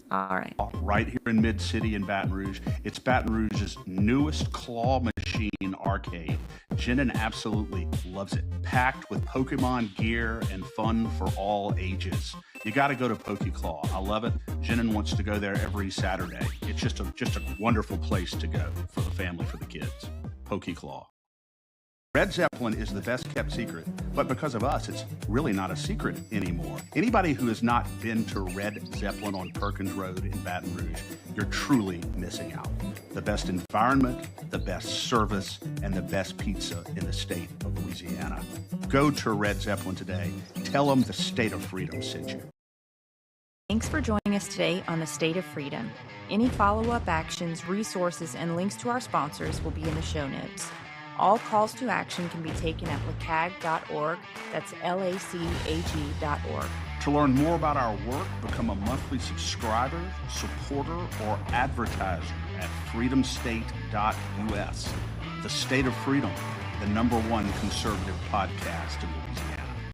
B: All right.
A: Right here in Mid-City in Baton Rouge. It's Baton Rouge's newest claw machine arcade. Jenin absolutely loves it. Packed with Pokemon gear and fun for all ages. You got to go to PokeClaw. I love it. Jenin wants to go there every Saturday. It's just a wonderful place to go for the family, for the kids. PokeClaw. Red Zeppelin is the best kept secret, but because of us, it's really not a secret anymore. Anybody who has not been to Red Zeppelin on Perkins Road in Baton Rouge, you're truly missing out. The best environment, the best service, and the best pizza in the state of Louisiana. Go to Red Zeppelin today. Tell them the State of Freedom sent you.
B: Thanks for joining us today on the State of Freedom. Any follow-up actions, resources, and links to our sponsors will be in the show notes. All calls to action can be taken at lacag.org. That's LACAG.org.
A: To learn more about our work, become a monthly subscriber, supporter, or advertiser at freedomstate.us. The State of Freedom, the #1 conservative podcast in Louisiana.